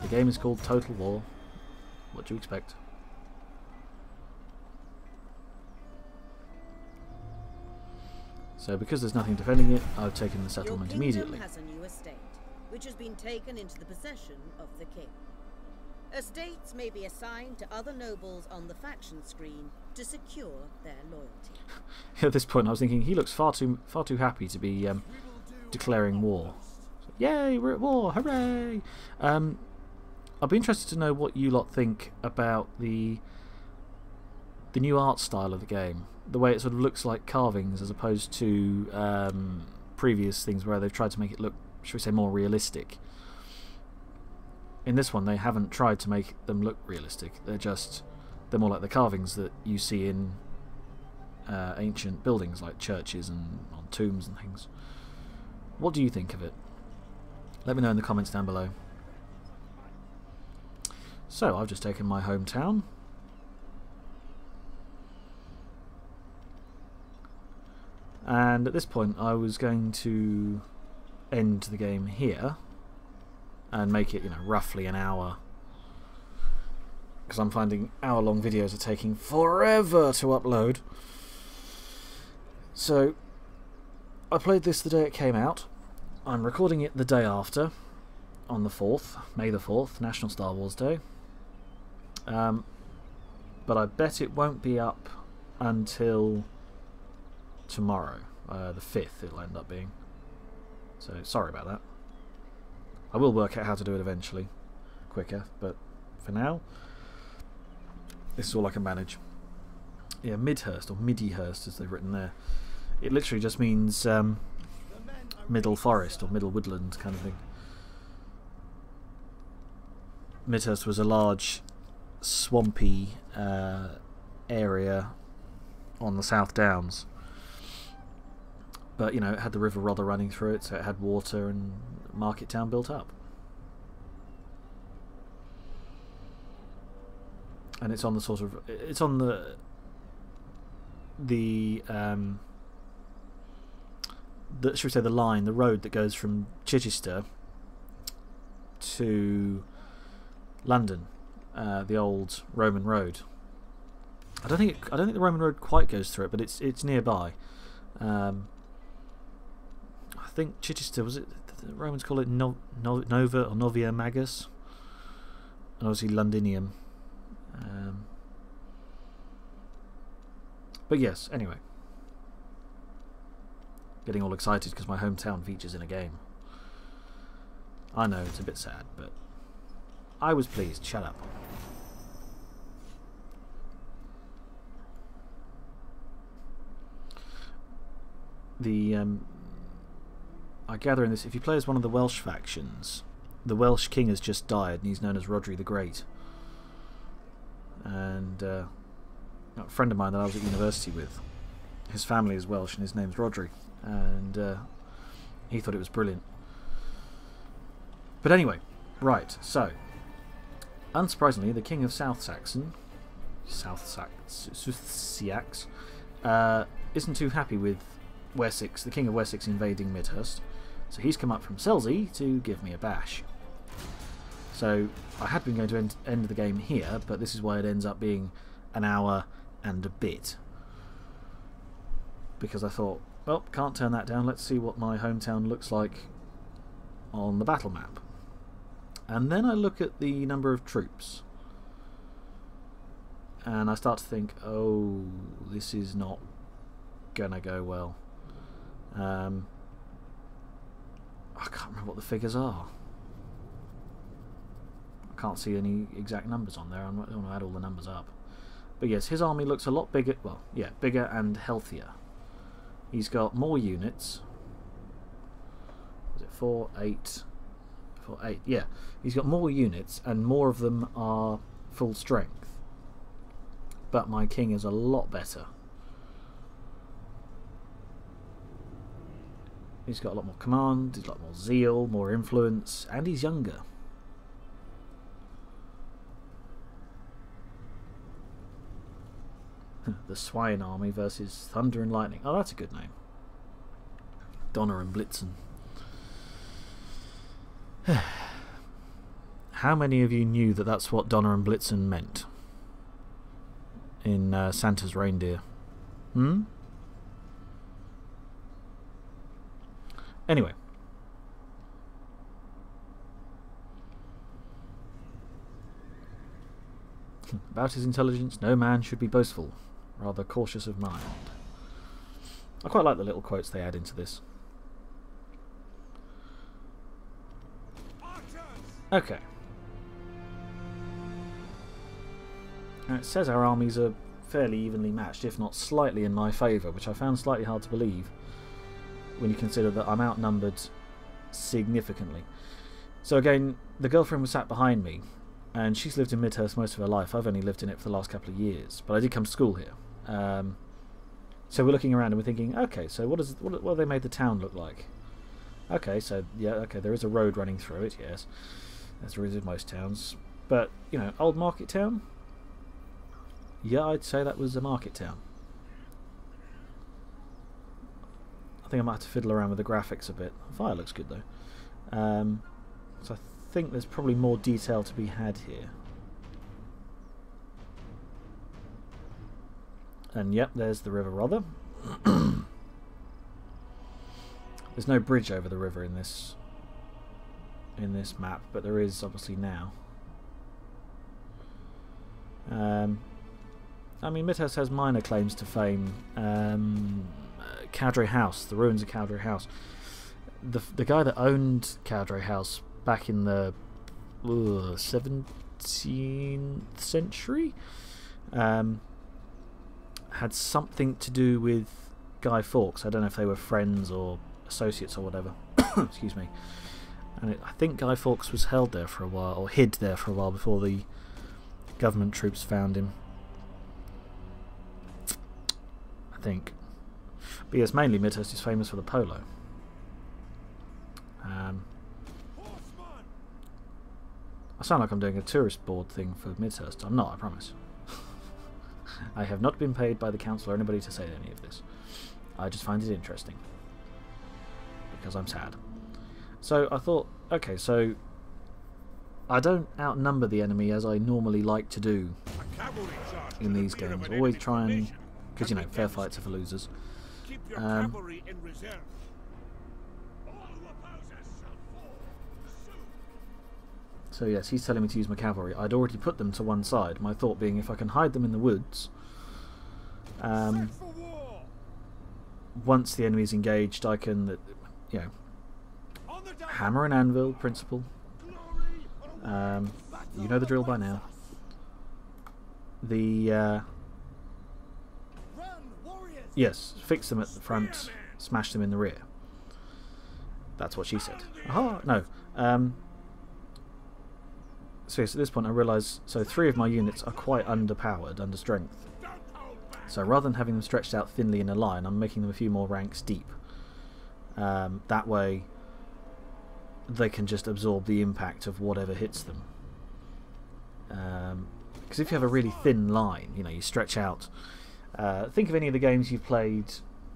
The game is called Total War. What do you expect? So because there's nothing defending it, I've taken the settlement Your kingdom immediately. has a new estate, which has been taken into the possession of the king. Estates may be assigned to other nobles on the faction screen to secure their loyalty. At this point I was thinking, he looks far too happy to be declaring war. So, yay, we're at war, hooray! I'd be interested to know what you lot think about the new art style of the game. The way it sort of looks like carvings as opposed to previous things where they've tried to make it look, shall we say, more realistic. In this one they haven't tried to make them look realistic. They're more like the carvings that you see in ancient buildings like churches and on tombs and things. What do you think of it? Let me know in the comments down below. So I've just taken my hometown. And at this point I was going to end the game here and make it, you know, roughly an hour, because I'm finding hour-long videos are taking forever to upload. So I played this the day it came out. I'm recording it the day after, on the 4th, May the 4th, National Star Wars Day. But I bet it won't be up until tomorrow, the 5th it'll end up being. So sorry about that. I will work out how to do it eventually, quicker, but for now, this is all I can manage. Yeah, Midhurst, or Midyhurst as they've written there. It literally just means middle forest or middle woodland kind of thing. Midhurst was a large swampy area on the South Downs, but you know, it had the River Rother running through it, so it had water, and market town built up. And it's on the sort of, it's on the should we say the line, the road that goes from Chichester to London, the old Roman road. I don't think the Roman road quite goes through it, but it's nearby. I think Chichester, was it, the Romans call it Nova or Novia Magus, and obviously Londinium. But yes, anyway, getting all excited because my hometown features in a game. I know it's a bit sad, but I was pleased. Shut up. I gather in this, if you play as one of the Welsh factions, the Welsh king has just died, and he's known as Rhodri the Great. And a friend of mine that I was at university with, his family is Welsh, and his name's Rhodri, and he thought it was brilliant. But anyway, right, so unsurprisingly, the king of South Saxon, isn't too happy with Wessex, the king of Wessex, invading Midhurst, so he's come up from Selsey to give me a bash. So I had been going to end the game here, but this is why it ends up being an hour and a bit, because I thought, well, can't turn that down, let's see what my hometown looks like on the battle map. And then I look at the number of troops, and I start to think, oh, this is not gonna go well. I can't remember what the figures are. I can't see any exact numbers on there. I don't want to add all the numbers up. But yes, his army looks a lot bigger. Well, yeah, bigger and healthier. He's got more units. Was it 4, 8? 4, 8. Yeah, he's got more units, and more of them are full strength. But my king is a lot better. He's got a lot more command, he's got a lot more zeal, more influence, and he's younger. The Swine Army versus Thunder and Lightning. Oh, that's a good name. Donner and Blitzen. How many of you knew that that's what Donner and Blitzen meant in Santa's Reindeer? Hmm? Anyway. About his intelligence, no man should be boastful, rather cautious of mind. I quite like the little quotes they add into this. Okay. Now it says our armies are fairly evenly matched, if not slightly in my favour, which I found slightly hard to believe when you consider that I'm outnumbered significantly. So again, the girlfriend was sat behind me, and she's lived in Midhurst most of her life. I've only lived in it for the last couple of years, but I did come to school here. So we're looking around and we're thinking, okay, so what have they made the town look like? Okay, so yeah, okay, there is a road running through it, yes, as there is in most towns. But you know, old market town. Yeah, I'd say that was a market town. I think I might have to fiddle around with the graphics a bit. The fire looks good though. So I think there's probably more detail to be had here. And yep, there's the River Rother. There's no bridge over the river in this map, but there is obviously now. I mean, Midhurst has minor claims to fame. Cowdray House, the ruins of Cowdray House. The guy that owned Cowdray House back in the 17th century had something to do with Guy Fawkes. I don't know if they were friends or associates or whatever. Excuse me. And I think Guy Fawkes was held there for a while, or hid there for a while before the government troops found him. I think. But yes, mainly Midhurst is famous for the polo. I sound like I'm doing a tourist board thing for Midhurst. I'm not, I promise. I have not been paid by the council or anybody to say any of this. I just find it interesting. Because I'm sad. So I thought, okay, so I don't outnumber the enemy as I normally like to do in these games. Always try and, because you know, fair fights are for losers. So yes, he's telling me to use my cavalry. I'd already put them to one side. My thought being, if I can hide them in the woods, once the enemy's engaged, I can, you know, hammer and anvil principle. You know the drill by now. Yes, fix them at the front, smash them in the rear. That's what she said. Aha, no. So yes, at this point I realise, so 3 of my units are quite underpowered, under strength. So rather than having them stretched out thinly in a line, I'm making them a few more ranks deep. That way they can just absorb the impact of whatever hits them. Because if you have a really thin line, you know, you stretch out. Think of any of the games you've played,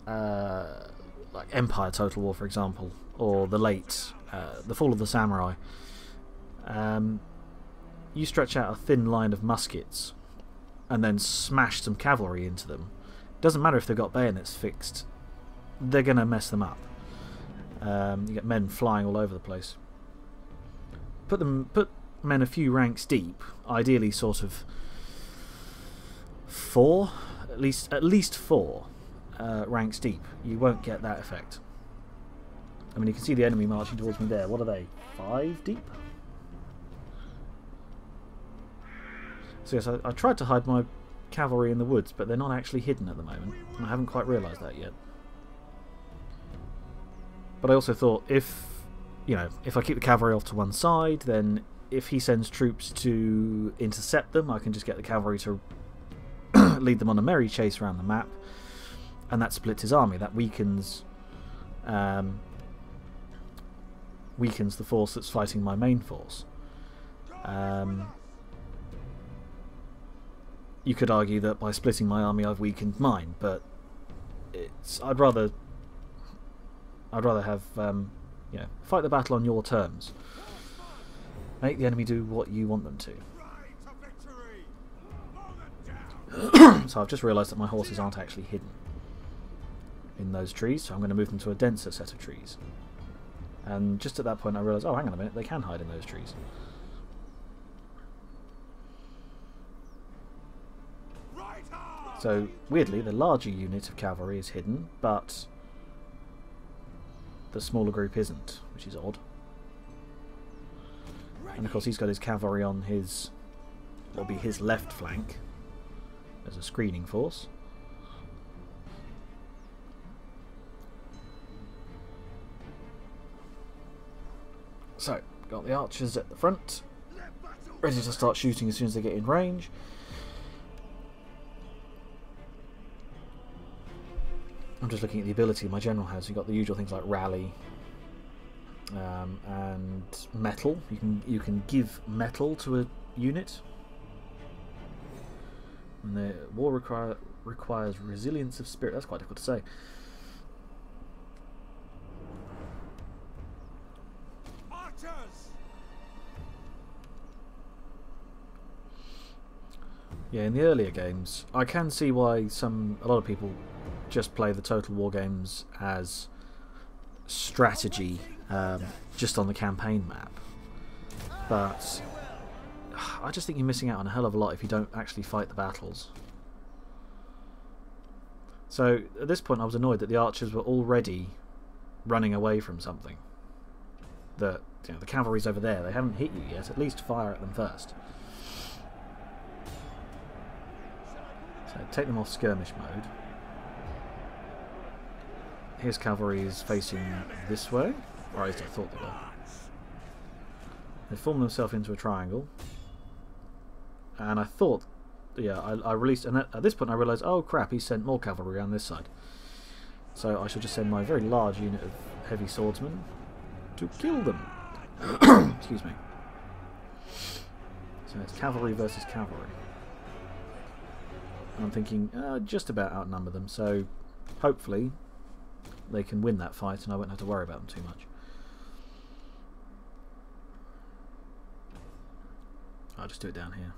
like Empire Total War, for example, or the Fall of the Samurai. You stretch out a thin line of muskets and then smash some cavalry into them. Doesn't matter if they've got bayonets fixed, they're going to mess them up. You get men flying all over the place. Put men a few ranks deep, ideally sort of 4, at least 4 ranks deep. You won't get that effect. I mean, you can see the enemy marching towards me there. What are they? 5 deep? So yes, I tried to hide my cavalry in the woods, but they're not actually hidden at the moment. I haven't quite realised that yet. But I also thought, if I keep the cavalry off to one side, then if he sends troops to intercept them, I can just get the cavalry to lead them on a merry chase around the map, and that splits his army. That weakens the force that's fighting my main force. You could argue that by splitting my army I've weakened mine, but I'd rather have fight the battle on your terms. Make the enemy do what you want them to. So I've just realised that my horses aren't actually hidden in those trees, so I'm going to move them to a denser set of trees. And just at that point I realised, oh, hang on a minute, they can hide in those trees. So, weirdly, the larger unit of cavalry is hidden, but the smaller group isn't, which is odd. And of course he's got his cavalry on his, what will be his left flank, as a screening force. So, got the archers at the front, ready to start shooting as soon as they get in range. I'm just looking at the ability my general has. You've got the usual things like rally and metal. You can give metal to a unit. And the war requires resilience of spirit. That's quite difficult to say. Archers! Yeah, in the earlier games, I can see why a lot of people just play the Total War games as strategy, just on the campaign map. But I just think you're missing out on a hell of a lot if you don't actually fight the battles. So at this point I was annoyed that the archers were already running away from something. That, you know, the cavalry's over there, they haven't hit you yet, at least fire at them first. So take them off skirmish mode. His cavalry is facing this way, or at least I thought they were. They formed themselves into a triangle. And I thought, yeah, I released, and at this point I realised, oh crap, he sent more cavalry around this side. So I should just send my very large unit of heavy swordsmen to kill them. Excuse me. So it's cavalry versus cavalry. And I'm thinking, just about outnumber them, so hopefully they can win that fight and I won't have to worry about them too much. I'll just do it down here.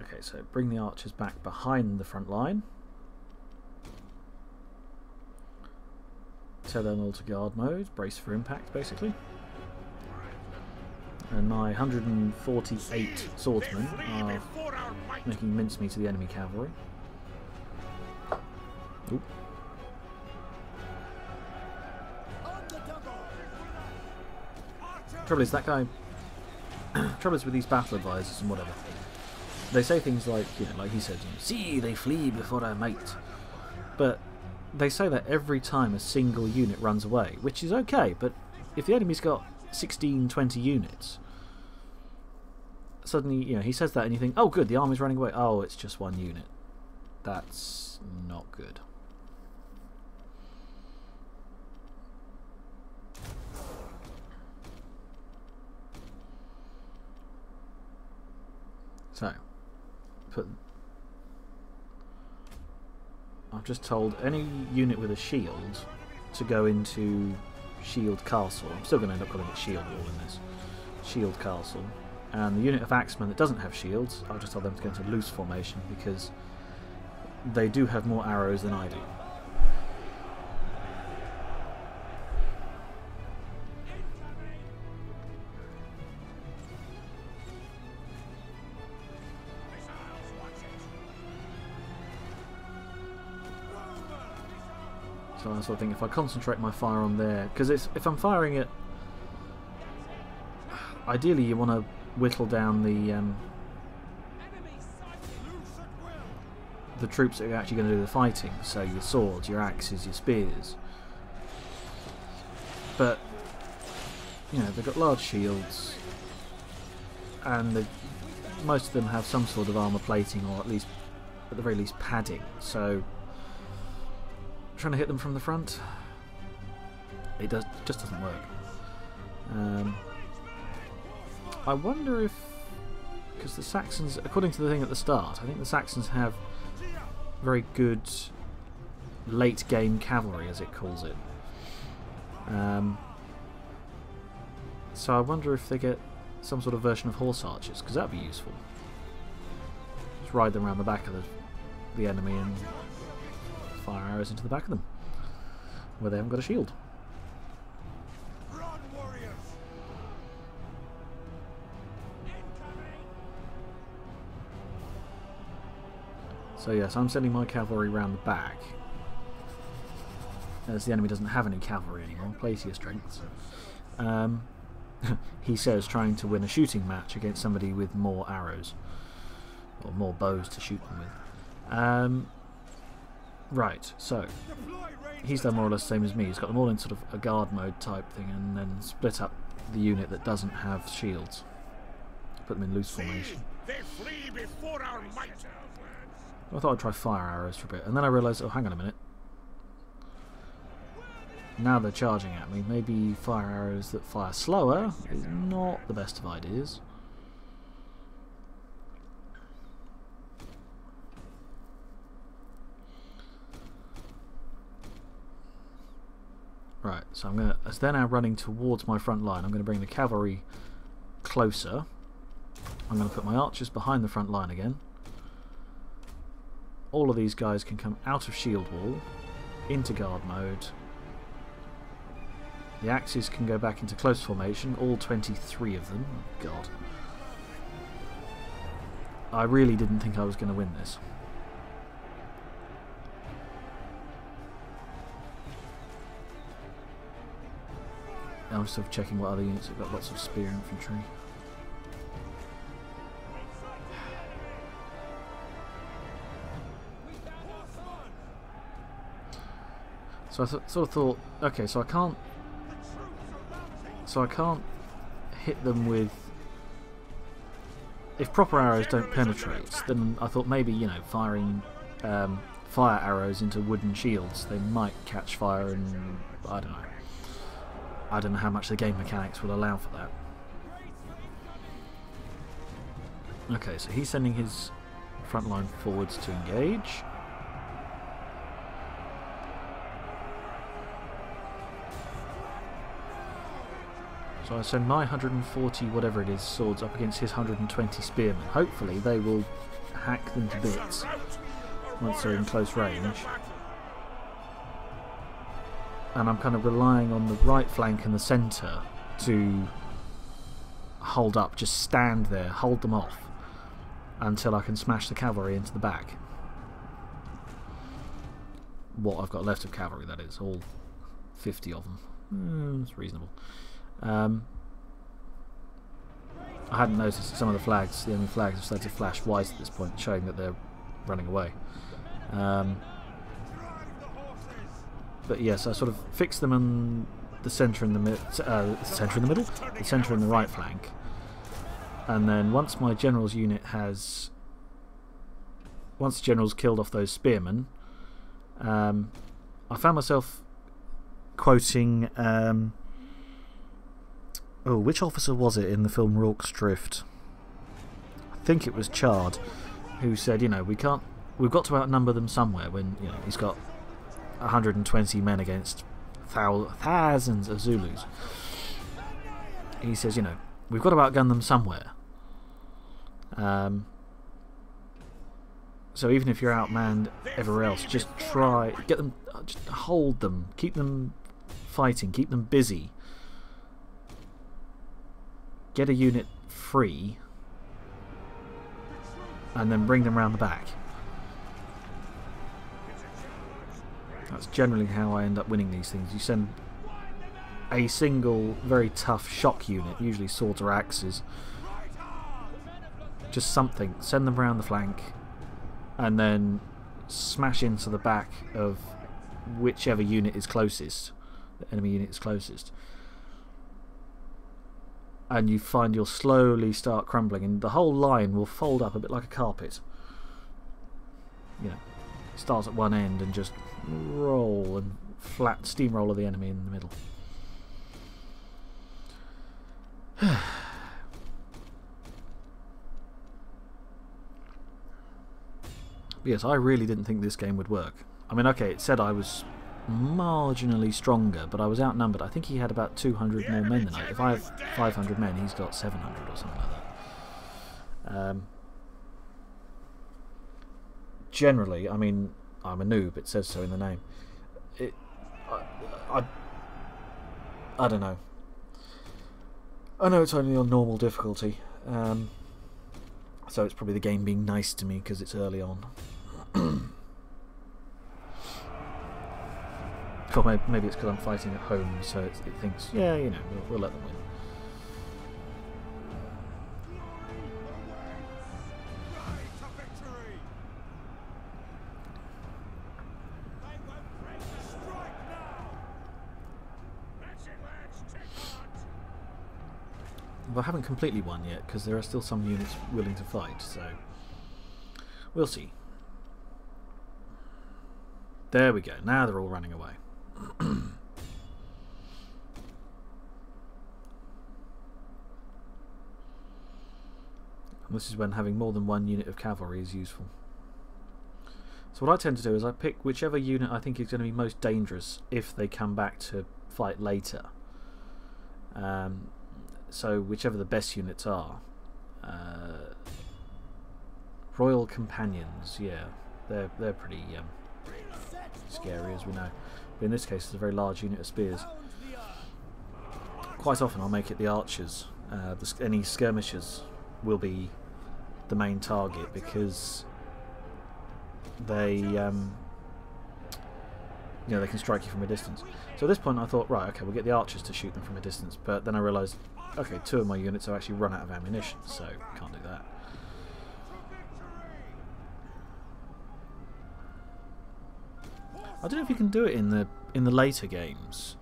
Okay, so bring the archers back behind the front line. Tell them all to guard mode, brace for impact basically. And my 148 swordsmen are making mincemeat of the enemy cavalry. Oop. Trouble is, that guy... trouble is with these battle advisors and whatever. They say things like, you know, like he said, see, they flee before our might. But they say that every time a single unit runs away, which is okay, but if the enemy's got 16, 20 units, suddenly, you know, he says that and you think, oh good, the army's running away. Oh, it's just one unit. That's not good. So, I've just told any unit with a shield to go into Shield Castle. I'm still going to end up calling it Shield Wall in this. Shield Castle. And the unit of axemen that doesn't have shields, I'll just tell them to go into loose formation because they do have more arrows than I do. So I sort of think if I concentrate my fire on there, because if I'm firing it, ideally you want to whittle down the troops that are actually going to do the fighting. So your swords, your axes, your spears. But you know they've got large shields, and most of them have some sort of armor plating, or at the very least padding. So trying to hit them from the front, it just doesn't work. I wonder if, because the Saxons, according to the thing at the start, I think the Saxons have very good late game cavalry, as it calls it. So I wonder if they get some sort of version of horse archers, because that'd be useful. Just ride them around the back of the enemy and fire arrows into the back of them, where they haven't got a shield. So yes, I'm sending my cavalry round the back, as the enemy doesn't have any cavalry anymore. Play to your strengths. He says trying to win a shooting match against somebody with more arrows, or more bows to shoot them with. Right, so he's done more or less the same as me. He's got them all in sort of a guard mode type thing, and then split up the unit that doesn't have shields. Put them in loose formation. They flee before our might. I thought I'd try fire arrows for a bit, and then I realised, oh, hang on a minute. Now they're charging at me. Maybe fire arrows that fire slower is not the best of ideas. Right, so I'm gonna, as they're now running towards my front line, I'm going to bring the cavalry closer. I'm going to put my archers behind the front line again. All of these guys can come out of shield wall, into guard mode, The Axes can go back into close formation, all 23 of them. Oh, God. I really didn't think I was going to win this. I'm sort of checking what other units have got lots of spear infantry. So I sort of thought, okay, so I can't hit them with. If proper arrows don't penetrate, then I thought maybe, you know, firing fire arrows into wooden shields, they might catch fire, and I don't know. I don't know how much the game mechanics will allow for that. Okay, so he's sending his front line forwards to engage. So I send my 140, whatever it is, swords up against his 120 spearmen. Hopefully they will hack them to bits once they're in close range. And I'm kind of relying on the right flank and the centre to hold up, just stand there, hold them off until I can smash the cavalry into the back. What I've got left of cavalry, that is, all 50 of them. It's reasonable. I hadn't noticed that some of the flags, the enemy flags, have started to flash white at this point, showing that they're running away. But yes, I sort of fixed them in the centre in the middle, the centre in the right flank, and then once my general's unit has, once the general's killed off those spearmen, I found myself quoting. Oh, which officer was it in the film Rorke's Drift? I think it was Chard, who said, you know, we've got to outnumber them somewhere. When, you know, he's got 120 men against thousands of Zulus. He says, you know, we've got to outgun them somewhere. So even if you're outmanned everywhere else, just try, get them, just hold them, keep them fighting, keep them busy. Get a unit free and then bring them round the back. That's generally how I end up winning these things. You send a single very tough shock unit, usually swords or axes, just something, send them round the flank and then smash into the back of whichever unit is closest, the enemy unit is closest. And you find you'll slowly start crumbling, and the whole line will fold up a bit like a carpet. You know, it starts at one end and just roll and flat steamroller the enemy in the middle. Yes, I really didn't think this game would work. I mean, okay, it said I was marginally stronger, but I was outnumbered. I think he had about 200 more men than I. If I have 500 men, he's got 700 or something like that. Generally, I mean, I'm a noob, it says so in the name. I don't know. I know it's only on normal difficulty, so it's probably the game being nice to me because it's early on. Or maybe it's because I'm fighting at home, so it thinks, yeah, you know, we'll let them win. Well, I haven't completely won yet, because there are still some units willing to fight, so we'll see. There we go, now they're all running away. And this is when having more than one unit of cavalry is useful. So what I tend to do is I pick whichever unit I think is going to be most dangerous if they come back to fight later. So whichever the best units are. Royal Companions, yeah, they're pretty scary, as we know. But in this case, it's a very large unit of spears. quite often I'll make it the archers. Any skirmishers will be the main target because they, you know, they can strike you from a distance. So at this point I thought, right, okay, we'll get the archers to shoot them from a distance. But then I realised, okay, 2 of my units have actually run out of ammunition, so can't do that. I don't know if you can do it in the later games.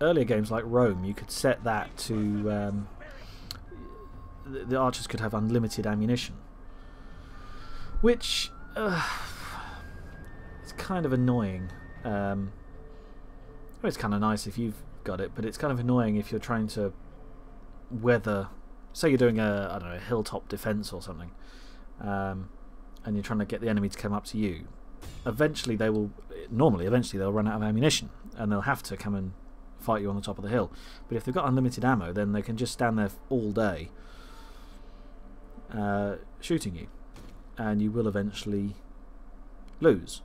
Earlier games like Rome, you could set that to the archers could have unlimited ammunition, which it's kind of annoying. Well, it's kind of nice if you've got it, but it's kind of annoying if you're trying to weather. Say you're doing I don't know, a hilltop defense or something, and you're trying to get the enemy to come up to you. Eventually they'll run out of ammunition and they'll have to come and fight you on the top of the hill. But if they've got unlimited ammo, then they can just stand there all day shooting you, and you will eventually lose.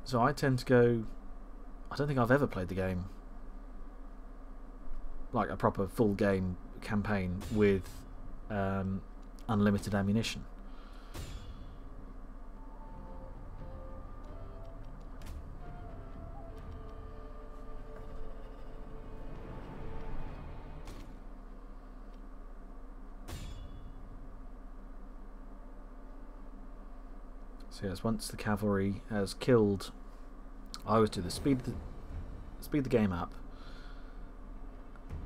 So I tend to go, I don't think I've ever played the game, like a proper full game campaign with unlimited ammunition. So yes, once the cavalry has killed, I always do this: speed the game up,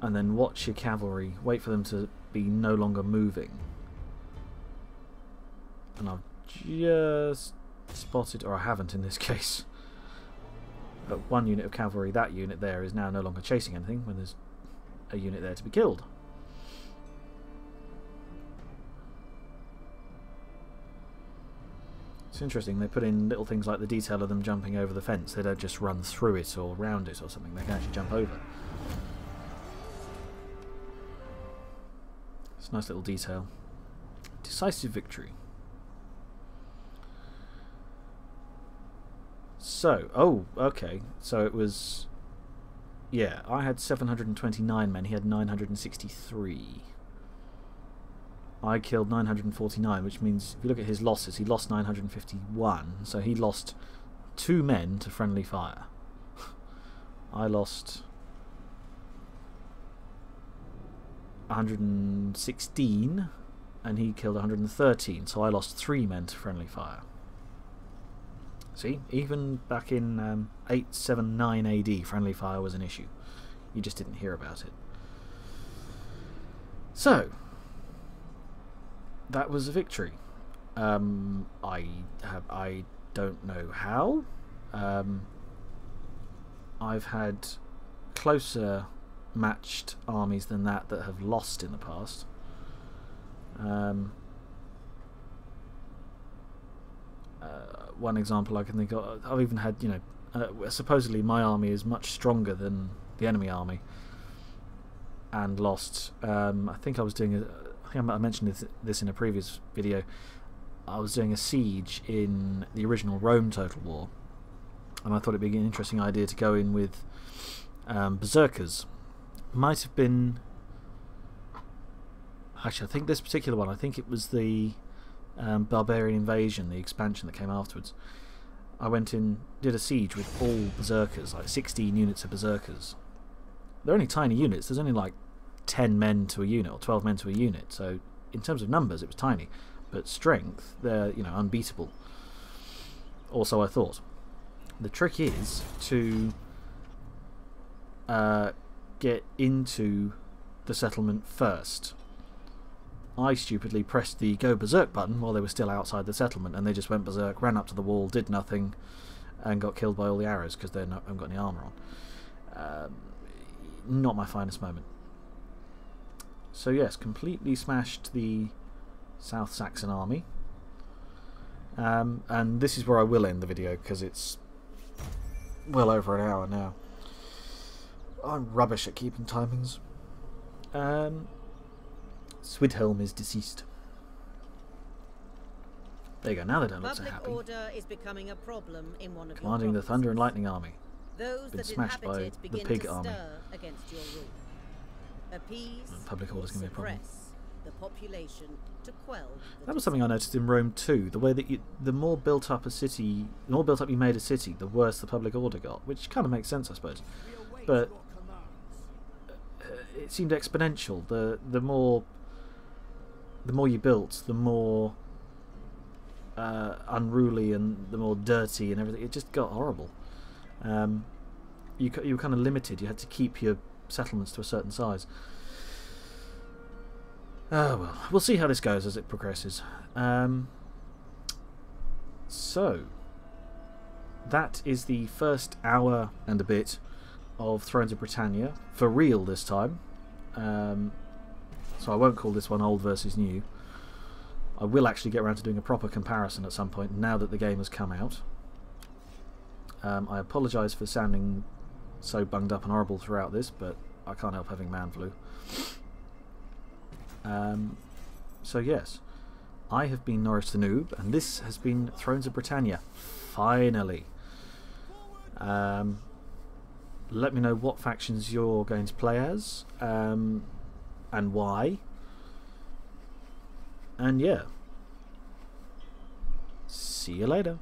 and then watch your cavalry. Wait for them to be no longer moving. And I've just spotted, or I haven't in this case, but one unit of cavalry. That unit there is now no longer chasing anything when there's a unit there to be killed. It's interesting, they put in little things like the detail of them jumping over the fence. They don't just run through it or round it or something, they can actually jump over. It's a nice little detail. Decisive victory. So, oh, okay, so it was, yeah, I had 729 men, he had 963. I killed 949, which means if you look at his losses, he lost 951, so he lost 2 men to friendly fire. I lost 116, and he killed 113, so I lost 3 men to friendly fire. See, even back in 879 AD, friendly fire was an issue. You just didn't hear about it. So, that was a victory. I don't know how. I've had closer matched armies than that have lost in the past. One example I can think of, I've even had, you know, supposedly my army is much stronger than the enemy army, and lost. I think I was doing I think I mentioned this in a previous video. I was doing a siege in the original Rome Total War, and I thought it'd be an interesting idea to go in with berserkers. Might have been, actually I think this particular one, I think it was the Barbarian Invasion, the expansion that came afterwards. I went in, did a siege with all berserkers, like 16 units of berserkers. They're only tiny units, there's only like 10 men to a unit or 12 men to a unit, so in terms of numbers it was tiny, but strength, they're, you know, unbeatable. Also, I thought the trick is to get into the settlement first. I stupidly pressed the go berserk button while they were still outside the settlement, and they just went berserk, ran up to the wall, did nothing, and got killed by all the arrows because they haven't got any armour on. Not my finest moment. So yes, completely smashed the South Saxon army. And this is where I will end the video because it's well over an hour now. I'm rubbish at keeping timings. Swidhelm is deceased. There you go, now they don't look so happy. Order is becoming a problem in one of Commanding the Thunder and Lightning Army. Those been that smashed by inhabit it the begin pig to army. stir against your rule. Appease Public or order's gonna be a problem. suppress the population to quell the That was something I noticed in Rome too. The way that the more built up the more built up you made a city, the worse the public order got, which kind of makes sense, I suppose. But it seemed exponential. The more you built, the more unruly and the more dirty and everything. It just got horrible. You were kind of limited. You had to keep your settlements to a certain size. Oh well, we'll see how this goes as it progresses. So that is the first hour and a bit of Thrones of Britannia, for real this time. So I won't call this one old versus new. I will actually get around to doing a proper comparison at some point now that the game has come out. I apologise for sounding so bunged up and horrible throughout this, but I can't help having man flu. So yes, I have been Norris the Noob, and this has been Thrones of Britannia. Finally. Let me know what factions you're going to play as, and why. And yeah, see you later.